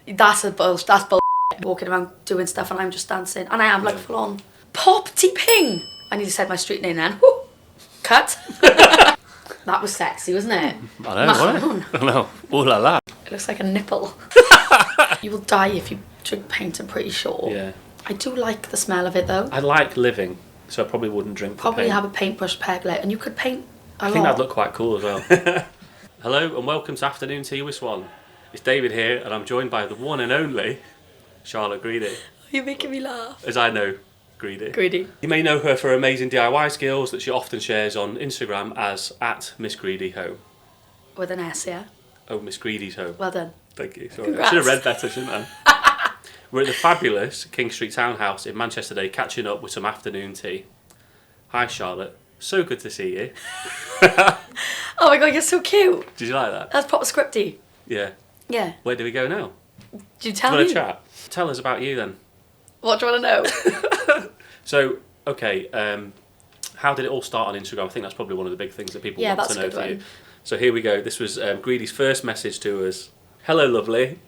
That's bull. Walking around doing stuff and I'm just dancing. And I am like full on. Pop-T-Ping! I nearly said my street name then. Woo. Cut. That was sexy, wasn't it? I know, Macaroon. I know. Ooh la la. It looks like a nipple. You will die if you drink paint, I'm pretty sure. Yeah. I do like the smell of it though. I like living, so I probably wouldn't drink Probably paint. have a paintbrush peglet and you could paint a lot. I think that'd look quite cool as well. Hello and welcome to Afternoon Tea with Swan. It's David here and I'm joined by the one and only Charlotte Greedy. You're making me laugh. As I know, Greedy. You may know her for her amazing DIY skills that she often shares on Instagram as @MissGreedyHome. With an S, yeah? Oh, Miss Greedy's home. Well done. Thank you. Sorry. Congrats. I should have read better, shouldn't I? We're at the fabulous King Street Townhouse in Manchester today, catching up with some afternoon tea. Hi, Charlotte. So good to see you. Oh my god, you're so cute. Did you like that? That's proper scripty. Yeah. Yeah. Where do we go now? Do you tell Do you want me? to chat? Tell us about you then. What do you want to know? So, okay, how did it all start on Instagram? I think that's probably one of the big things that people want to know for you. So here we go. This was Greedy's first message to us. Hello, lovely.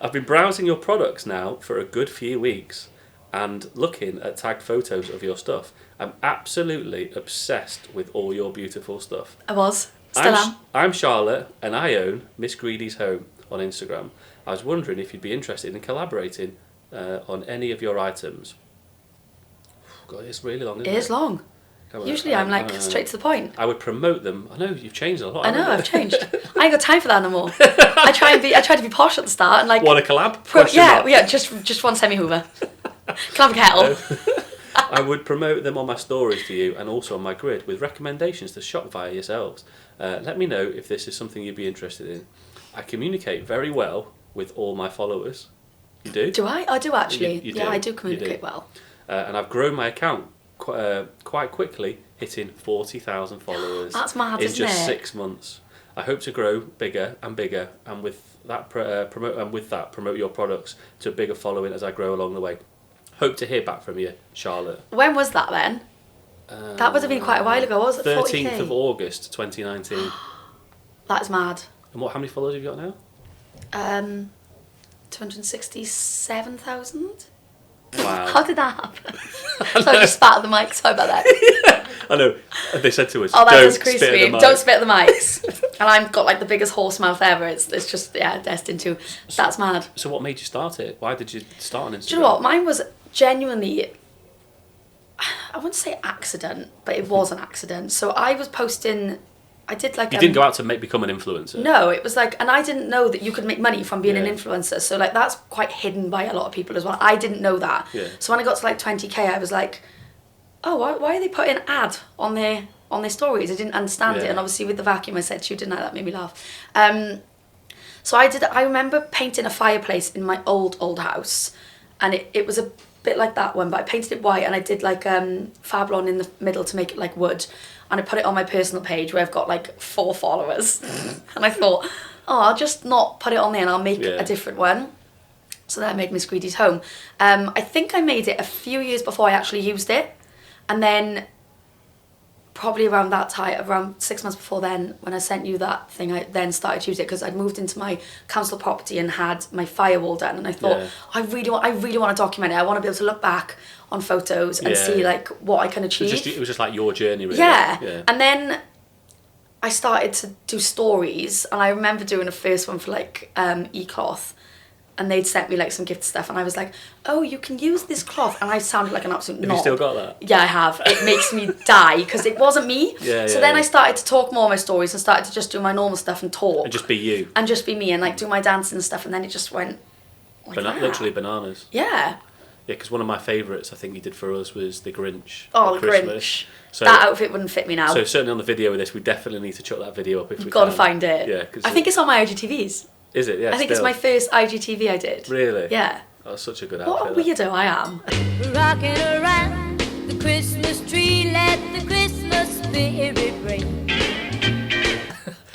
I've been browsing your products now for a good few weeks and looking at tagged photos of your stuff. I'm absolutely obsessed with all your beautiful stuff. I was. Still am. I'm Charlotte and I own Miss Greedy's Home on Instagram. I was wondering if you'd be interested in collaborating on any of your items. God, it's really long, isn't it? It is long. Usually I'm like straight to the point. I would promote them. I know you've changed a lot. I know, I've changed. I ain't got time for that no more. I tried to be posh at the start and like. Want a collab? Yeah, just one semi-hoover. Can I have a kettle? I would promote them on my stories for you and also on my grid with recommendations to shop via yourselves. Let me know if this is something you'd be interested in. I communicate very well with all my followers. You do? Do I? I do actually. You yeah, do. I do communicate well. And I've grown my account quite quickly, hitting 40,000 followers. That's mad, in isn't just it? 6 months. I hope to grow bigger and bigger, and with that promote your products to a bigger following as I grow along the way. Hope to hear back from you, Charlotte. When was that then? That would have been quite a while ago, was it? 13th 40K? of August 2019. That's mad. And how many followers have you got now? 267,000. Wow. How did that happen? So I just spat at the mic. Sorry about that. I know. They said to us, Oh, that don't does crease spit me. in the mic. Don't spit at the mics. And I've got like the biggest horse mouth ever. It's just destined to. That's mad. So what made you start it? Why did you start on Instagram? Do you know what? Mine was genuinely, I wouldn't say accident, but it was an accident. So I was posting, I did like... You didn't go out to become an influencer? No, it was like, and I didn't know that you could make money from being an Yeah. influencer. So like that's quite hidden by a lot of people as well. I didn't know that. Yeah. So when I got to like 20k, I was like, oh, why are they putting an ad on their stories? I didn't understand it. Yeah. And obviously with the vacuum I said, didn't I? That made me laugh. So I remember painting a fireplace in my old house, and it was a bit like that one, but I painted it white and I did like Fablon in the middle to make it like wood, and I put it on my personal page where I've got like 4 followers. And I thought, oh, I'll just not put it on there and I'll make a different one. So then I made Miss Greedy's Home. I think I made it a few years before I actually used it, and then probably around that time, around 6 months before then, when I sent you that thing, I then started to use it because I'd moved into my council property and had my firewall done, and I thought, I really want to document it. I want to be able to look back on photos and see like what I can achieve. It was just like your journey, really. Yeah. And then I started to do stories, and I remember doing a first one for like e-cloth, and they'd sent me like some gift stuff, and I was like, oh, you can use this cloth, and I sounded like an absolute knob. Have you still got that? Yeah, I have. It makes me die because it wasn't me. So then I started to talk more of my stories and started to just do my normal stuff and talk. And just be you. And just be me and like do my dancing and stuff, and then it just went like that. Literally bananas. Yeah. Yeah, because one of my favourites I think you did for us was the Grinch. Oh, at the Christmas. Grinch. So, that outfit wouldn't fit me now. So certainly on the video with this, we definitely need to chuck that video up if we can. Got to find it. Yeah, I think it's on my IGTVs. Is it? Yeah. I think it's my first IGTV I did. Really? Yeah. Oh, that's such a good outfit. What a weirdo I am. Rocking around the Christmas tree, let the Christmas spirit ring.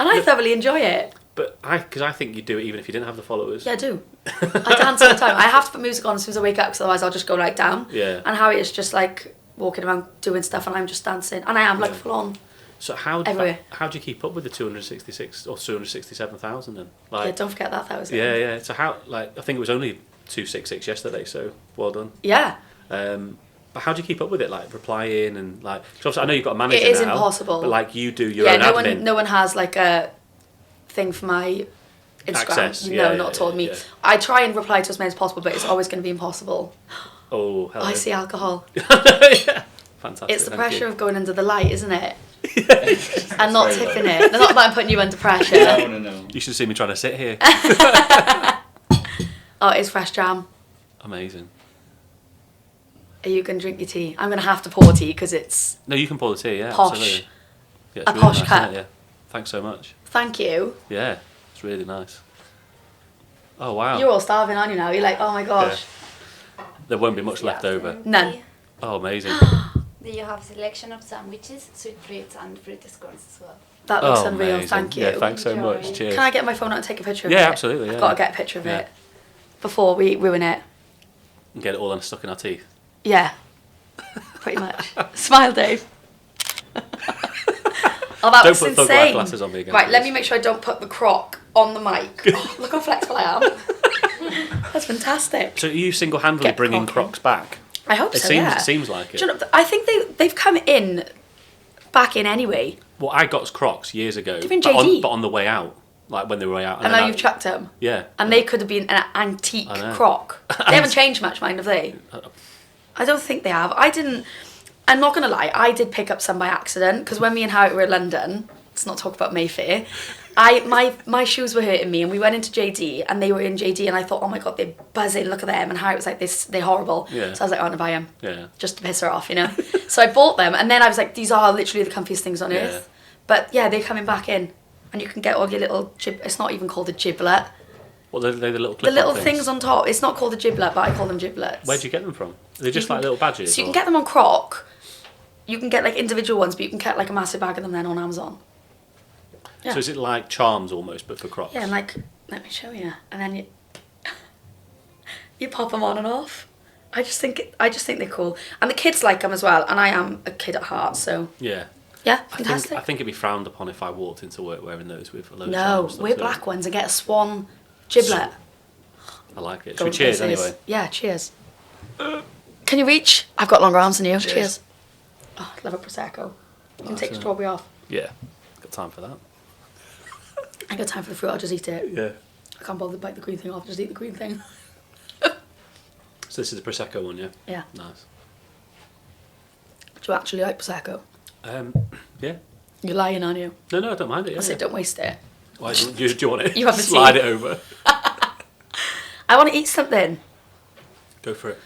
And I thoroughly enjoy it. But because I think you'd do it even if you didn't have the followers. Yeah, I do. I dance all the time. I have to put music on as soon as I wake up, because otherwise I'll just go right down. Yeah. And Harriet's just like walking around doing stuff and I'm just dancing. And I am like full on. So how Everywhere. how do you keep up with the 266 or 267,000 then? Like, Yeah, don't forget that 1,000. yeah. So how, like, I think it was only 266 yesterday, so well done. Yeah. But how do you keep up with it? Like replying and like, cause obviously I know you've got a manager It is now, impossible. but like you do your own admin. No one has like a thing for my Instagram. Access. Not at all. Me. Yeah. I try and reply to as many as possible, but it's always going to be impossible. Oh, hello. I see alcohol. Yeah. Fantastic. It's the thank pressure you. of going under the light, isn't it? And not tipping it. Not that I'm putting you under pressure. No. You should see me trying to sit here. Oh, it's fresh jam. Amazing. Are you going to drink your tea? I'm going to have to pour tea because it's No, you can pour the tea. Yeah, posh. absolutely. Yeah, A it's posh nice, cup. isn't it? Yeah. Thanks so much. Thank you. Yeah, it's really nice. Oh wow. You're all starving, aren't you now? You're like, oh my gosh. There won't be much left over. None. Oh, amazing. Do you have selection of sandwiches, sweet fruits and fruity scones as well? That looks Oh, unreal. amazing. Thank you. Yeah, thanks so Enjoy. much. Cheers. Can I get my phone out and take a picture of it? Yeah, absolutely, I've yeah. got to get a picture of Yeah. it before we ruin it. And get it all stuck in our teeth. Yeah. Pretty much. Smile, Dave. Oh, that Don't was put thug life insane. glasses on me again, Right, let please. me make sure I don't put the croc on the mic. Oh, look how flexible I am. That's fantastic. So are you single-handedly Get bringing crocking. Crocs back? I hope It so, seems yeah. it seems like it. Do you know, I think they've come back in anyway. Well, I got Crocs years ago, Do you mean but JD? on the way out, like when they were way out. And then now you've chucked them. Yeah. And they could have been an antique I know. croc. They haven't changed much, mind, have they? I don't think they have. I'm not going to lie, I did pick up some by accident, because when me and Harriet were in London, let's not talk about Mayfair, my shoes were hurting me, and we went into JD, and they were in JD, and I thought, oh my god, they're buzzing, look at them, and Harriet was like, they're horrible. Yeah. So I was like, I want to buy them. Yeah. Just to piss her off, you know? So I bought them, and then I was like, these are literally the comfiest things on earth. But yeah, they're coming back in, and you can get all your little, it's not even called a giblet. Well, they're the little The clip-on little things on top, it's not called a giblet, but I call them giblets. Where'd you get them from? They're just like little badges? So you or- can get them on Croc. You can get like individual ones, but you can get like a massive bag of them then on Amazon. Yeah. So is it like Charms almost, but for Crocs? Yeah, and like, let me show you. And then you pop them on and off. I just think they're cool, and the kids like them as well. And I am a kid at heart, so Yeah. yeah, I fantastic. think it'd be frowned upon if I walked into work wearing those with a load of No, Charms stuff, wear so black ones and get a Swan giblet. I like it. Should Go we cheers places. anyway? Yeah, cheers. Can you reach? I've got longer arms than you. Cheers. Oh, I love a prosecco. You can take the strawberry off. Yeah. Got time for that. I got time for the fruit. I'll just eat it. Yeah. I can't bother to bite the green thing off. Just eat the green thing. So this is the Prosecco one, yeah? Yeah. Nice. Do you actually like prosecco? Yeah. You're lying, aren't you? No, I don't mind it. Yeah, I said, don't waste it. Why, do you want it? You have a Slide tea. it over. I want to eat something. Go for it.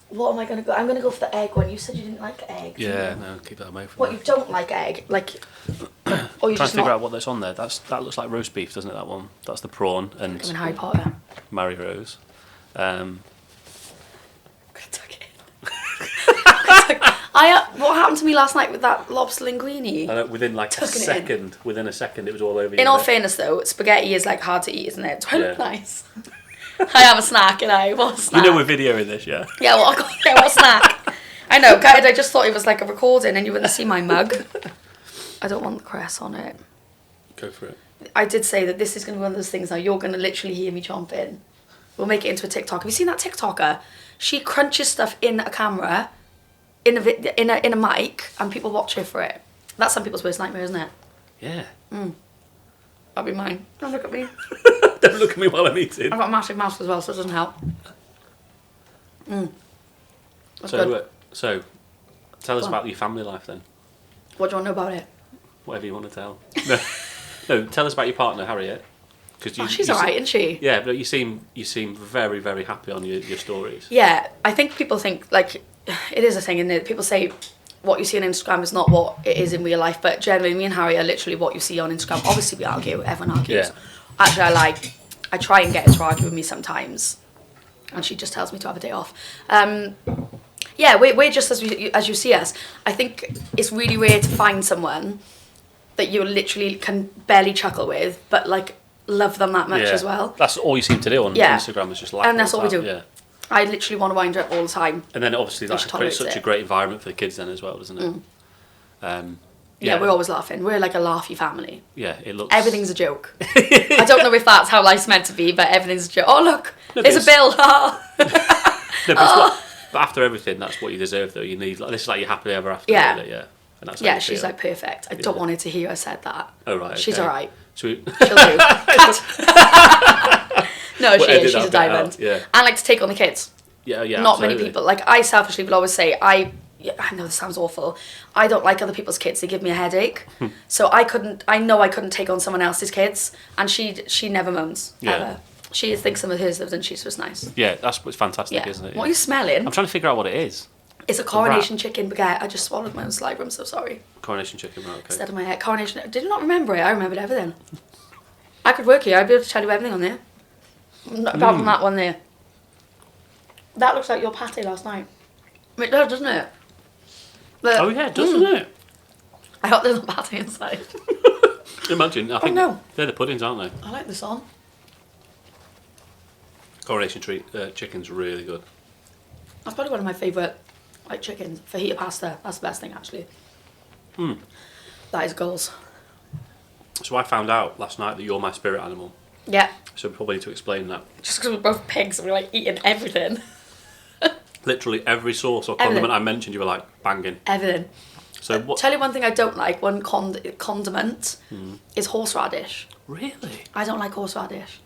What am I going to go? I'm going to go for the egg one. You said you didn't like egg. Yeah, no, keep that away from What, me. you don't like egg? Like, or you Trying to just figure not? out what that's on there. That looks like roast beef, doesn't it? That one. That's the prawn I'm in and Harry Potter. Mary Rose. What happened to me last night with that lobster linguine? Within like a Tucking it in. second. Within a second, it was all over. In all fairness, though, spaghetti is like hard to eat, isn't it? Do I look Yeah. nice? I am a snack, and I what a snack. You know we're videoing this, yeah. Yeah, what a snack. I know, guys, I just thought it was like a recording and you wouldn't see my mug. I don't want the cress on it. Go for it. I did say that this is going to be one of those things now you're going to literally hear me chomping. We'll make it into a TikTok. Have you seen that TikToker? She crunches stuff in a camera, in a mic, and people watch her for it. That's some people's worst nightmare, isn't it? Yeah. That'll be mine. Don't look at me. Don't look at me while I'm eating. I've got a massive mouth as well, so it doesn't help. That's good. So, tell us Go on. about your family life then. What do you want to know about it? Whatever you want to tell. No, tell us about your partner, Harriet. Because She's alright, isn't she? Yeah, but you seem very, very happy on your stories. Yeah, I think people think, like, it is a thing, isn't it? People say what you see on Instagram is not what it is in real life, but generally me and Harry are literally what you see on Instagram. Obviously we argue, everyone argues. Yeah. Actually, I try and get her to argue with me sometimes, and she just tells me to have a day off. Yeah, we're just as you see us. I think it's really rare to find someone that you literally can barely chuckle with, but like love them that much as well. That's all you seem to do on Yeah. Instagram is just laugh. And that's all we do. Yeah. I literally want to wind her up all the time. And then obviously And she that creates tolerates such a it. great environment for the kids then as well, doesn't it? Yeah, we're always laughing. We're like a laughy family. Yeah, it looks... Everything's a joke. I don't know if that's how life's meant to be, but everything's a joke. Oh, look, No, there's a bill. No, but after everything, that's what you deserve, though. You need... This is like your happily ever after, Yeah. really, yeah. And that's how Yeah, you she's feel. like perfect. I don't want her to hear I said that. Oh, right, She's okay. all right. Sweet. She'll do. Cut. No, she is. She's a diamond. Yeah. I like to take on the kids. Yeah, Not absolutely. many people. Like, I selfishly will always say, I know this sounds awful. I don't like other people's kids. They give me a headache. So I know I couldn't take on someone else's kids. And she never moans, ever. She thinks some of hers lived and she's just nice. Yeah, that's what's fantastic, Yeah. isn't it? What are you smelling? I'm trying to figure out what it is. It's a coronation chicken baguette. I just swallowed my own saliva. I'm so sorry. Coronation chicken, right, okay. Instead of my head. Coronation. Did you not remember it? I remembered everything. I could work here. I'd be able to tell you everything on there. Apart from that one there. That looks like your pate last night. It does, doesn't it? Oh, yeah, it does, doesn't it? I hope there's a pate inside. Imagine, I think no. they're the puddings, aren't they? I like this on. Coronation chicken's really good. That's probably one of my favourite chickens. Fajita pasta. That's the best thing, actually. That is goals. So I found out last night that you're my spirit animal. Yeah. So we probably need to explain that. Just because we're both pigs and we're like eating everything. Literally every sauce or condiment I mentioned, you were like banging. Everything. So what? Tell you one thing I don't like, one condiment, is horseradish. Really? I don't like horseradish.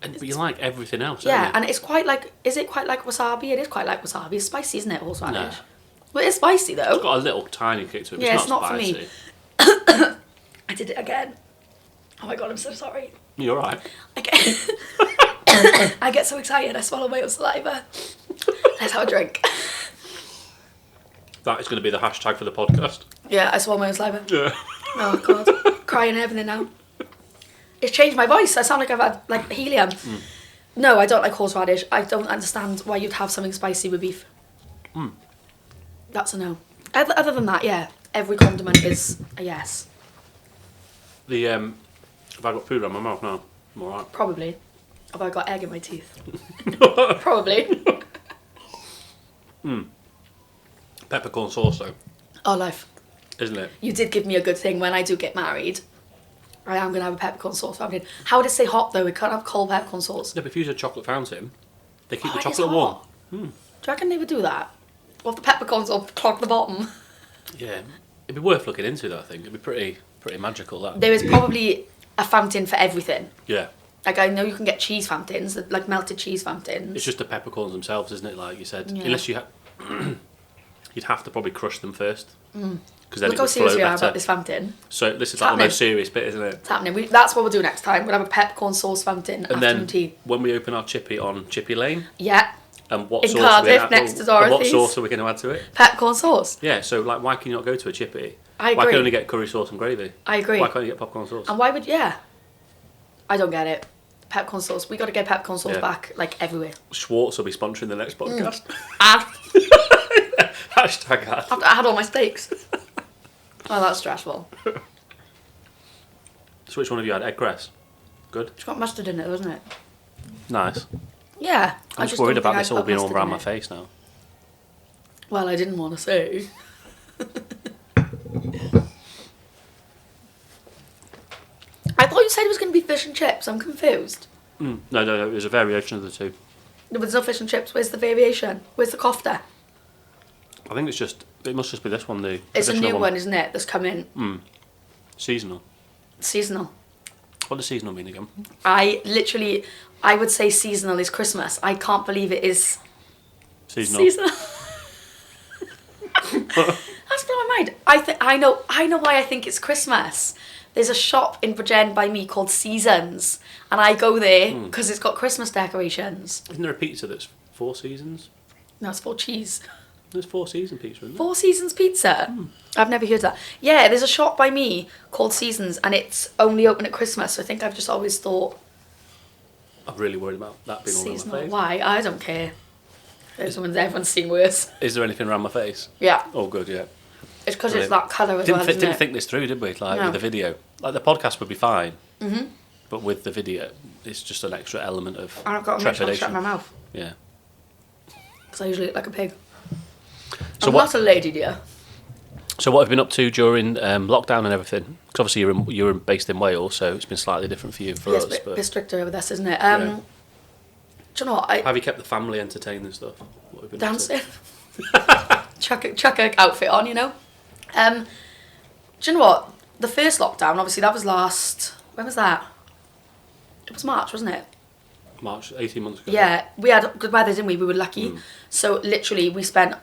But you like everything else, Yeah, don't you? and it's quite like, is it quite like wasabi? It is quite like wasabi. It's spicy, isn't it, horseradish? No. Well, it's spicy though. It's got a little tiny kick to it, but Yeah, it's it's not not for me. spicy. I did it again. Oh my god, I'm so sorry. You're right. I get so excited, I swallow my own saliva. Let's have a drink. That is going to be the hashtag for the podcast. Yeah, I swallow my own saliva. Yeah. Oh god, crying and everything now. It's changed my voice. I sound like I've had like helium. No, I don't like horseradish. I don't understand why you'd have something spicy with beef. That's a no. Other than that, yeah, every condiment is a yes. Have I got food around my mouth now? I'm alright. Probably. Have I got egg in my teeth? Probably. Peppercorn sauce though, Oh, life. isn't it? You did give me a good thing when I do get married. I am going to have a peppercorn sauce fountain. How would it say hot though? We can't have cold peppercorn sauce. No, but if you use a chocolate fountain, they keep the It is chocolate warm. hot. Do you reckon they would do that? Or if the peppercorns will clog the bottom? Yeah, it'd be worth looking into that. I think it'd be pretty magical. That. There is probably a fountain for everything. Yeah, Like, I know you can get cheese fountains, like melted cheese fountains. it's just the peppercorns themselves, isn't it? Like you said, Yeah. unless you you'd have to probably crush them first, because then Look it how would flow serious we are better. about this fountain. So this is It's like the happening. most serious bit, isn't it? It's happening. That's what we'll do next time. We'll have a peppercorn sauce fountain And afternoon then tea. when we open our chippy on Chippy Lane, Yeah. and what In sauce Cardiff, are we gonna next to and what Dorothy's. sauce are we going to add to it? Peppercorn sauce. Yeah, so like, why can you not go to a chippy? I Why can agree. you only get curry sauce and gravy? I agree. Why can't you get popcorn sauce? And why would, yeah. I don't get it. Peppercorn sauce. We got to get peppercorn sauce Yeah. back, like, everywhere. Schwartz will be sponsoring the next podcast. And Hashtag ad. after I had all my steaks. Oh, that's stressful. So which one of you had? Egg cress? Good. It's got mustard in it, doesn't it? Nice. Yeah. I'm I just worried don't about think this I'd all put being all mustard around in my it. face now. Well, I didn't want to say. I thought you said it was going to be fish and chips. I'm confused. No, it was a variation of the two. There was no fish and chips. Where's the variation? Where's the kofta? I think it must just be this one, the It's a traditional new one, isn't it? That's coming Seasonal. seasonal. What does seasonal mean again? I would say seasonal is Christmas. I can't believe it is Seasonal. seasonal. That's blown my mind. I know why I think it's Christmas. There's a shop in Bridgend by me called Seasons, and I go there because it's got Christmas decorations. Isn't there a pizza that's 4 seasons? No, it's for cheese. There's 4 season pizza, isn't there? 4 Seasons pizza. I've never heard that. Yeah, there's a shop by me called Seasons, and it's only open at Christmas. So I think I've just always thought I'm really worried about that being all around my seasonal. face. Why? I don't care. Everyone's seen worse. Is there anything around my face? Yeah, Oh, good, yeah. it's because it's Brilliant. that colour as well, isn't Didn't it? think this through, did we? Like No. with the video, like the podcast would be fine, but with the video, it's just an extra element of And I've got to make sure I shut trepidation. my mouth Yeah. because I usually look like a pig. So I'm what? not a lady, dear. So what have you been up to during lockdown and everything? Because obviously you're based in Wales, so it's been slightly different for you and for It's us. a But bit stricter with us, isn't it? Yeah. Do you know what? have you kept the family entertained and stuff? What have you been up to? Dancing. chuck a outfit on, you know. Do you know what? The first lockdown, obviously, that was last. When was that? It was March, wasn't it? March, 18 months ago. Yeah, we had good weather, didn't we? We were lucky. So literally, we spent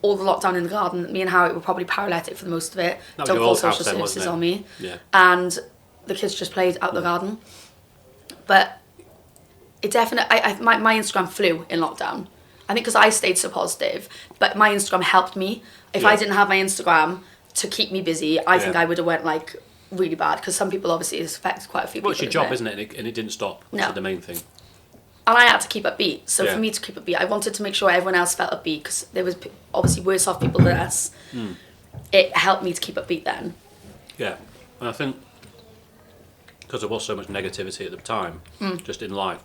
all the lockdown in the garden. Me and Harriet were probably paralytic for the most of it. That was Don't your call old house social then, services wasn't it? on me. Yeah. And the kids just played out the garden. But it definitely, my Instagram flew in lockdown. I think because I stayed so positive, but my Instagram helped me. If I didn't have my Instagram to keep me busy, I think I would have went like really bad, because some people obviously it's affected quite a few people. Well, it's your job, isn't it? And it didn't stop, which No. is the main thing. And I had to keep upbeat. So Yeah. for me to keep upbeat, I wanted to make sure everyone else felt upbeat, because there was obviously worse off people than us. It helped me to keep upbeat then. Yeah, and I think because there was so much negativity at the time, just in life,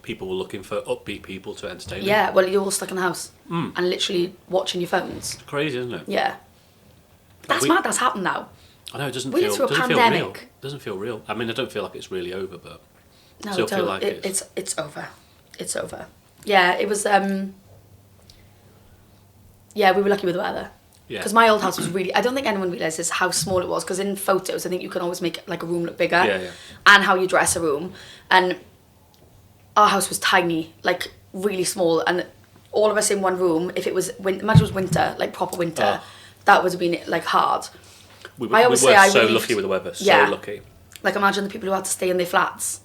people were looking for upbeat people to entertain them. Yeah, well, you're all stuck in the house and literally watching your phones. Crazy, isn't it? Yeah. That's we- mad, that's happened now. I know, it doesn't We feel lived through a doesn't feel real. pandemic. Doesn't feel real. I mean, I don't feel like it's really over, but No, still don't. feel like It's over. It's over. Yeah, it was, yeah, we were lucky with the weather. yeah. Because my old house was really, I don't think anyone realises how small it was, because in photos I think you can always make like a room look bigger. Yeah. And how you dress a room. And our house was tiny, like really small, and all of us in one room, if it was, imagine it was winter, like proper winter, that would have been like hard. we I were always say I so relieved- lucky with the weather, so Yeah. lucky. Like imagine the people who had to stay in their flats.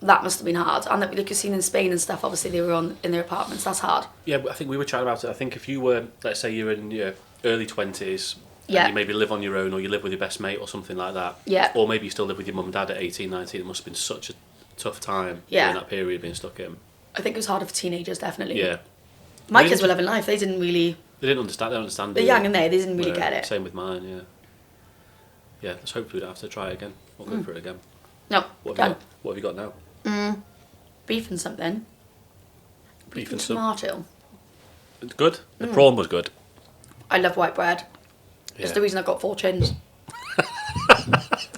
That must have been hard. And like you've seen in Spain and stuff, obviously they were in their apartments, that's hard. Yeah, but I think we were chatting about it. I think if you were, let's say you're in your early 20s, Yeah. and you maybe live on your own, or you live with your best mate or something like that, Yeah. or maybe you still live with your mum and dad at 18, 19, it must have been such a tough time Yeah. during that period being stuck in. I think it was harder for teenagers, definitely. Yeah. My They kids didn't- were living life, they didn't really, They didn't understand. They don't understand. they're do young they? and they didn't really No, get it. Same with mine. Yeah. Yeah. Let's hopefully we don't have to try it again. We'll go for it again. No, What have, done. you got? What have you got now? Beef and something. Beef and and some. tomato. It's good. The prawn was good. I love white bread. It's Yeah. the reason I've got 4 chins.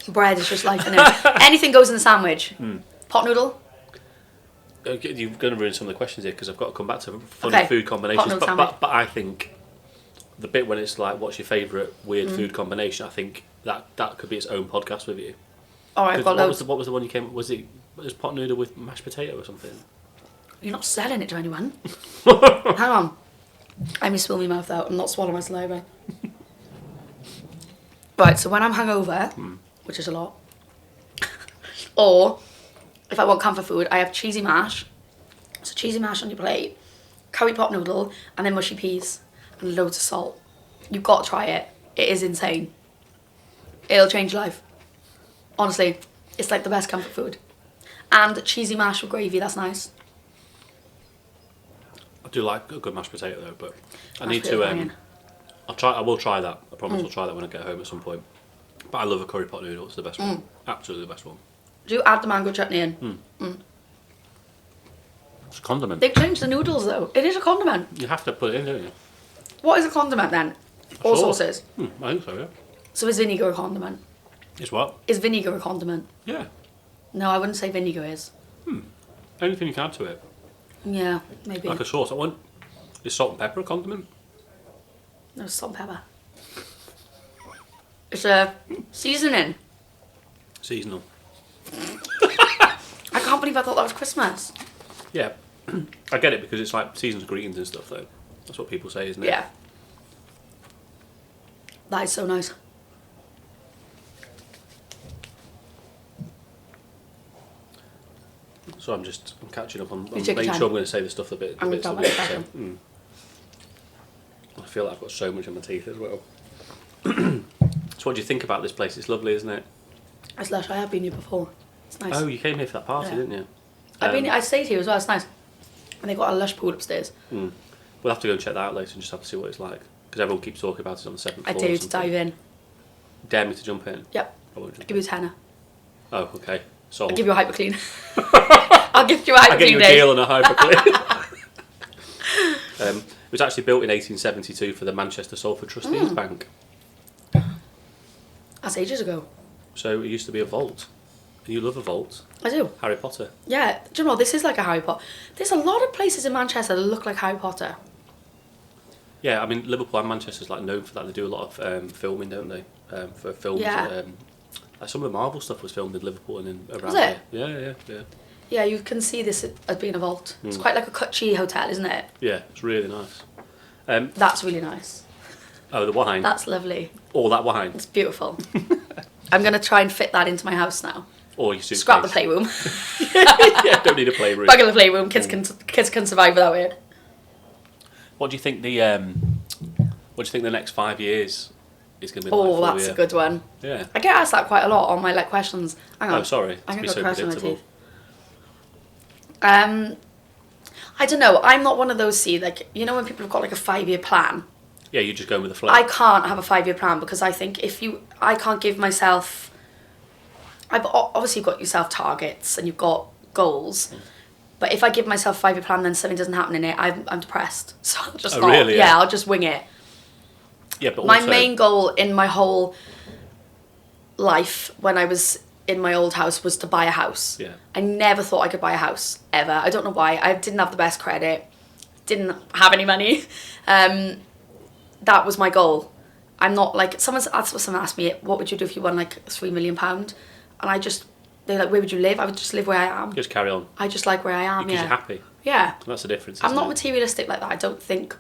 Bread is just life in it. Anything goes in the sandwich. Pot noodle. You're going to ruin some of the questions here because I've got to come back to funny Okay. food combinations. Pot noodle But I think the bit when it's like, what's your favourite weird food combination? I think that could be its own podcast with you. All right, I've got loads. What was the one you came? Was it pot noodle with mashed potato or something? You're not selling it to anyone. Hang on. I may spill my mouth out. I'm not swallowing my saliva. Right, so when I'm hungover, which is a lot, or if I want comfort food, I have cheesy mash. So cheesy mash on your plate, curry pot noodle, and then mushy peas, and loads of salt. You've got to try it. It is insane. It'll change your life. Honestly, it's like the best comfort food. And cheesy mash with gravy, that's nice. I do like a good mashed potato though, but I Mashed need potato to. banging. I will try that. I promise I'll try that when I get home at some point. But I love a curry pot noodle. It's the best one. Absolutely the best one. Do you add the mango chutney in? It's a condiment. They've changed the noodles though. It is a condiment. You have to put it in, don't you? What is a condiment then? All Sauce. sauces. I think so. Yeah. So is vinegar a condiment? It's what? Is vinegar a condiment? Yeah. No, I wouldn't say vinegar is. Anything you can add to it, Yeah, maybe. like a sauce. Is salt and pepper a condiment? No, salt and pepper. It's a seasoning. Seasonal. I can't believe I thought that was Christmas. Yeah. I get it because it's like seasonal greetings and stuff though. That's what people say, isn't it? Yeah. That is so nice. So I'm catching up on You take your making time. sure I'm going to say the stuff a bit. I'm bits gonna of talk it, about so, it second. I feel like I've got so much in my teeth as well. So what do you think about this place? It's lovely, isn't it? It's lush. I have been here before. It's nice. Oh, you came here for that party, Yeah. didn't you? I stayed here as well. It's nice. And they've got a lush pool upstairs. We'll have to go and check that out later and just have to see what it's like. Because everyone keeps talking about it on the 7th floor. I or dare you to something. dive in. Dare me to jump in? Yep. I won't I'll jump give you a tenner. Oh, okay. Sold. I'll give you a hyper clean. I'll give you a hyper I'll get you clean a day. deal on a hyperclean. It was actually built in 1872 for the Manchester Salford Trustees Bank. That's ages ago. So it used to be a vault. And you love a vault. I do. Harry Potter. Yeah, do you know, this is like a Harry Potter. There's a lot of places in Manchester that look like Harry Potter. Yeah, I mean, Liverpool and Manchester's like known for that. They do a lot of filming, don't they? For films. Yeah. Like some of the Marvel stuff was filmed in Liverpool and in around Was it? here. Yeah. Yeah, you can see this as being a vault. It's quite like a Cutchy hotel, isn't it? Yeah, it's really nice. That's really nice. Oh, the wine. That's lovely. All that wine. It's beautiful. I'm going to try and fit that into my house now. Or your suitcase. Scrap the playroom. Yeah, don't need a playroom. Bug in the playroom. Kids can survive without it. What do you think the next 5 years is going to be like Oh, for that's you? a good one. Yeah. I get asked that quite a lot on my like questions. Hang on. Oh, sorry. I'm To going be to so go crash on my predictable. teeth. I don't know. I'm not one of those, like, you know when people have got like a 5-year plan? Yeah, you're just going with the flow. I can't have a 5-year plan because I think I can't give myself... I've obviously got yourself targets and you've got goals. But if I give myself a 5-year plan then something doesn't happen in it, I'm depressed. So I'll just not. Really? Yeah, I'll just wing it. Yeah, but My also, main goal in my whole life when I was in my old house was to buy a house. Yeah. I never thought I could buy a house, ever. I don't know why. I didn't have the best credit. Didn't have any money. That was my goal. I'm not like... Someone asked me, what would you do if you won like £3 million? And they're like, where would you live? I would just live where I am. just carry on. I just like where I am, Because yeah. you're happy. Yeah. That's the difference, I'm isn't not it? materialistic like that. I don't think,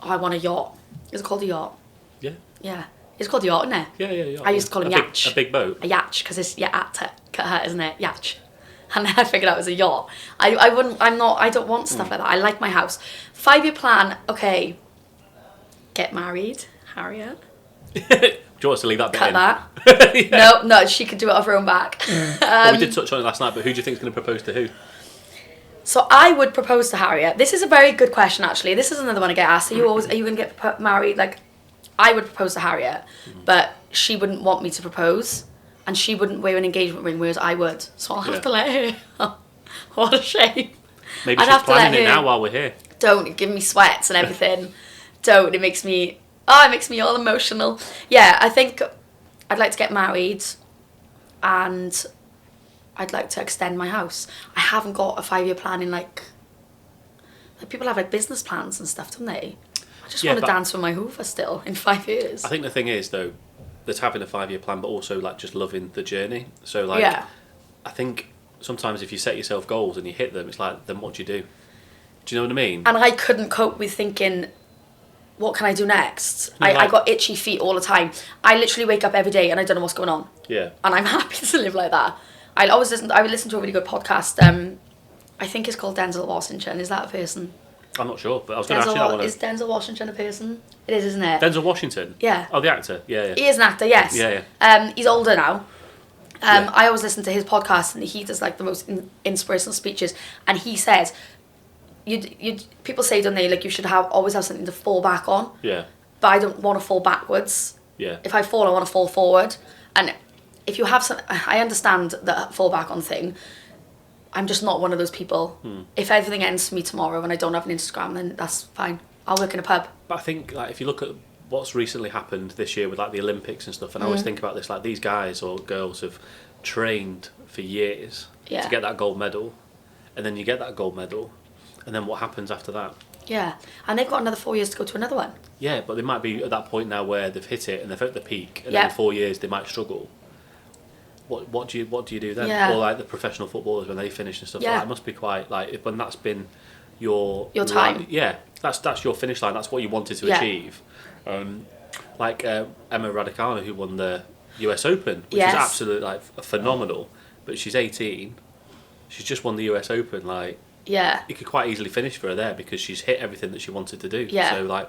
I want a yacht. Is it called a yacht? Yeah. Yeah. It's called a yacht, isn't it? Yeah. I used to call him Yatch. A big boat. A yacht, because it's cut hurt, isn't it? Yatch. And then I figured out it was a yacht. I don't want stuff like that. I like my house. 5-year plan, okay. Get married, Harriet. Do you want us to leave that bit Cut in? that. Yeah. No, she could do it off her own back. Well, we did touch on it last night, but who do you think is going to propose to who? So I would propose to Harriet. This is a very good question, actually. This is another one I get asked. Are you going to get married? Like, I would propose to Harriet, but she wouldn't want me to propose, and she wouldn't wear an engagement ring, whereas I would. So I'll have to let her. What a shame. Maybe I'd she's have to let planning it her- now while we're here. Don't give me sweats and everything. Don't. It makes me all emotional. Yeah, I think I'd like to get married, and I'd like to extend my house. I haven't got a 5-year plan in like people have like business plans and stuff, don't they? I just want to dance with my Hoover still in 5 years. I think the thing is though, there's having a 5-year plan, but also like just loving the journey. So like, yeah. I think sometimes if you set yourself goals and you hit them, it's like, then what do you do? Do you know what I mean? And I couldn't cope with thinking, what can I do next? You're I got itchy feet all the time. I literally wake up every day and I don't know what's going on. Yeah. And I'm happy to live like that. I would listen to a really good podcast. I think it's called Denzel Washington. Is that a person? I'm not sure, but I was going to ask you that one. Is Denzel Washington a person? It is, isn't it? Denzel Washington? Yeah. Oh, the actor? Yeah. He is an actor, yes. Yeah. He's older now. Yeah. I always listen to his podcast, and he does like the most inspirational speeches. And he says, people say, don't they, like you should always have something to fall back on. Yeah. But I don't want to fall backwards. Yeah. If I fall, I want to fall forward. And if you have I understand the fall back on thing. I'm just not one of those people. If everything ends for me tomorrow and I don't have an Instagram, then that's fine. I'll work in a pub. But I think like if you look at what's recently happened this year with like the Olympics and stuff, and I always think about this, like these guys or girls have trained for years to get that gold medal, and then you get that gold medal, and then what happens after that? Yeah, and they've got another 4 years to go to another one. Yeah, but they might be at that point now where they've hit it and they've hit the peak, and then in 4 years they might struggle. What do you do then? Yeah. Or like the professional footballers when they finish and stuff like that, it must be quite like when that's been your time. Yeah, that's your finish line. That's what you wanted to achieve. Like Emma Raducanu, who won the US Open, which is absolutely like phenomenal. But she's 18. She's just won the US Open. Like it could quite easily finish for her there because she's hit everything that she wanted to do. Yeah.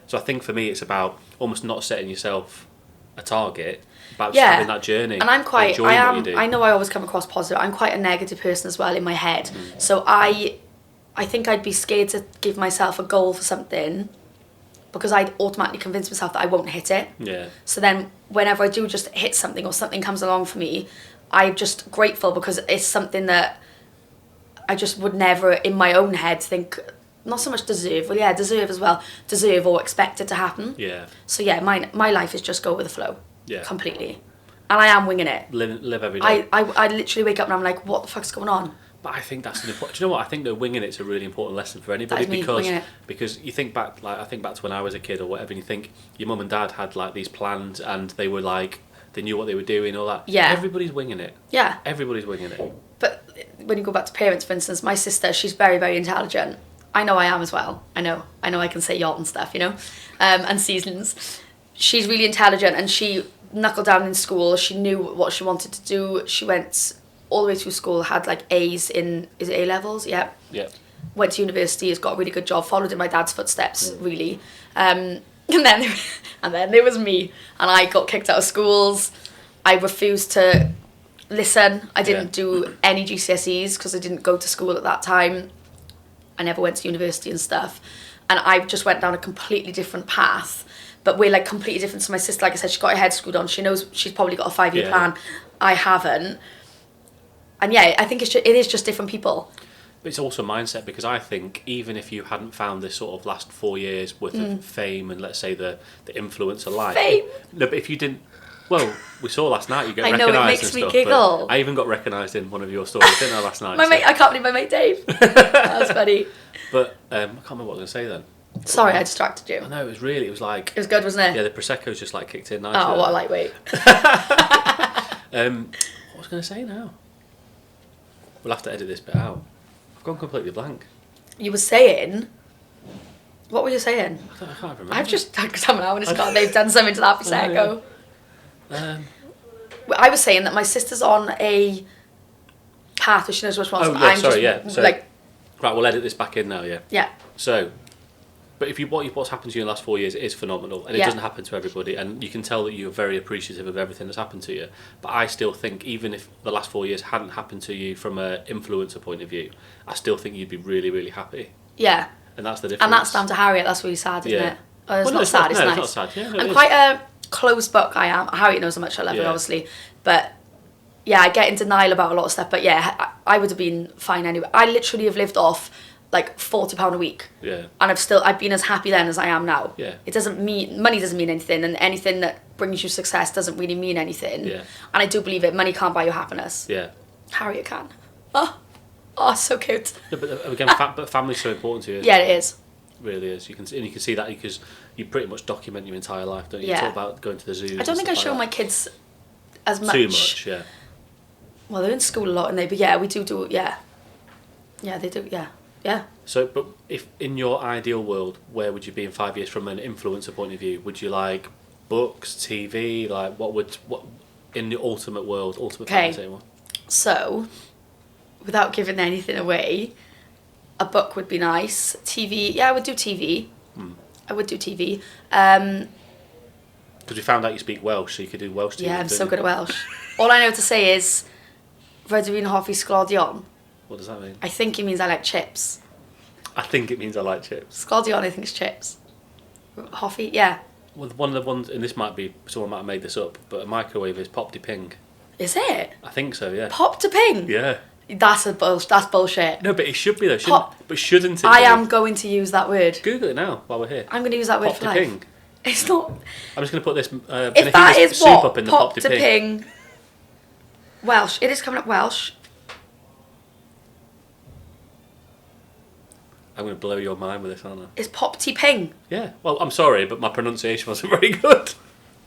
So I think for me it's about almost not setting yourself a target, about just having that journey. And I'm quite, enjoying what you do. I know I always come across positive. I'm quite a negative person as well in my head. So I think I'd be scared to give myself a goal for something because I'd automatically convince myself that I won't hit it. Yeah. So then whenever I do just hit something or something comes along for me, I'm just grateful because it's something that I just would never in my own head think, not so much deserve or expect it to happen. Yeah. So yeah, my life is just go with the flow. Yeah. Completely. And I am winging it. Live every day. I literally wake up and I'm like, what the fuck's going on? But I think that's an important. Do you know what? I think that winging it's a really important lesson for anybody, That is me winging it. because you think back, like I think back to when I was a kid or whatever, and you think your mum and dad had like these plans and they were like they knew what they were doing, all that. Yeah. Everybody's winging it. Yeah. Everybody's winging it. But when you go back to parents, for instance, my sister, she's very, very intelligent. I know I am as well. I know I can say yacht and stuff, you know, and seasons. She's really intelligent and she knuckled down in school. She knew what she wanted to do. She went all the way through school, had like A's in, is it A-levels? Yeah. Yeah. Went to university, has got a really good job, followed in my dad's footsteps, really. And then there was me, and I got kicked out of schools. I refused to listen. I didn't do any GCSEs because I didn't go to school at that time. I never went to university and stuff. And I just went down a completely different path. But we're like completely different. So my sister, like I said, she got her head screwed on. She knows she's probably got a 5-year plan. I haven't. And yeah, I think it is just different people. But it's also mindset, because I think even if you hadn't found this sort of last 4 years worth of fame and let's say the influencer life. Fame? No, but if you didn't, well, we saw last night you get I recognised know, it makes and me stuff. giggle. I even got recognised in one of your stories, didn't I, last night? My mate, I can't believe my mate Dave. That was funny. But I can't remember what I was going to say then. Sorry, I distracted you. I know, it was like... It was good, wasn't it? Yeah, the Prosecco's just like kicked in nicely. Oh, what a lightweight. What was I going to say now? We'll have to edit this bit out. I've gone completely blank. You were saying... What were you saying? I can't remember. I've just done somehow and they've done something to that Prosecco. I was saying that my sister's on a path where she knows what she wants. Oh, yeah, So, like... Right, we'll edit this back in now, yeah. Yeah. So... But if what's happened to you in the last 4 years is phenomenal, and it doesn't happen to everybody, and you can tell that you're very appreciative of everything that's happened to you. But I still think, even if the last 4 years hadn't happened to you from an influencer point of view, I still think you'd be really, really happy. Yeah. And that's the difference. And that's down to Harriet. That's really sad, isn't it? Oh, it's Well, not sad. It's nice. It's not sad. Yeah, no, I'm quite a closed book. I am. Harriet knows how much I love her, obviously, but yeah, I get in denial about a lot of stuff. But yeah, I would have been fine anyway. I literally have lived off like £40 a week. Yeah. And I've been as happy then as I am now. Yeah. It doesn't mean, money doesn't mean anything, and anything that brings you success doesn't really mean anything. Yeah. And I do believe it. Money can't buy you happiness. Yeah. Harriet can. Oh, so cute. Yeah, but again, but family's so important to you. Yeah, it is. It really is. You can see that because you pretty much document your entire life, don't you? Yeah. You talk about going to the zoo. I don't think I show my kids as much. Too much, yeah. Well, they're in school a lot, and but yeah, we do, yeah. Yeah, they do, yeah. Yeah. So, but if in your ideal world, where would you be in 5 years from an influencer point of view? Would you like books, TV? Like, what in the ultimate world, fantasy one? So, without giving anything away, a book would be nice. TV, yeah, I would do TV. I would do TV. Because we found out you speak Welsh, so you could do Welsh TV. Yeah, I'm so good at Welsh. All I know to say is, rydw i'n hoffi sglodion. What does that mean? I think it means I like chips. I think it means I like chips. Sglodion, I think, is chips. Hoffi, yeah. Well, one of the ones, and this might be, someone might have made this up, but a microwave is pop de ping. Is it? I think so, yeah. Pop to ping? Yeah. That's bullshit. No, but it should be though. Shouldn't it? I am going to use that word. Google it now while we're here. I'm going to use that word Pop for de life. ping. It's not. I'm just going to put this. If that is soup what up in the pop to ping. Welsh. It is coming up Welsh. I'm going to blow your mind with this, aren't I? It's pop to ping. Yeah. Well, I'm sorry, but my pronunciation wasn't very good.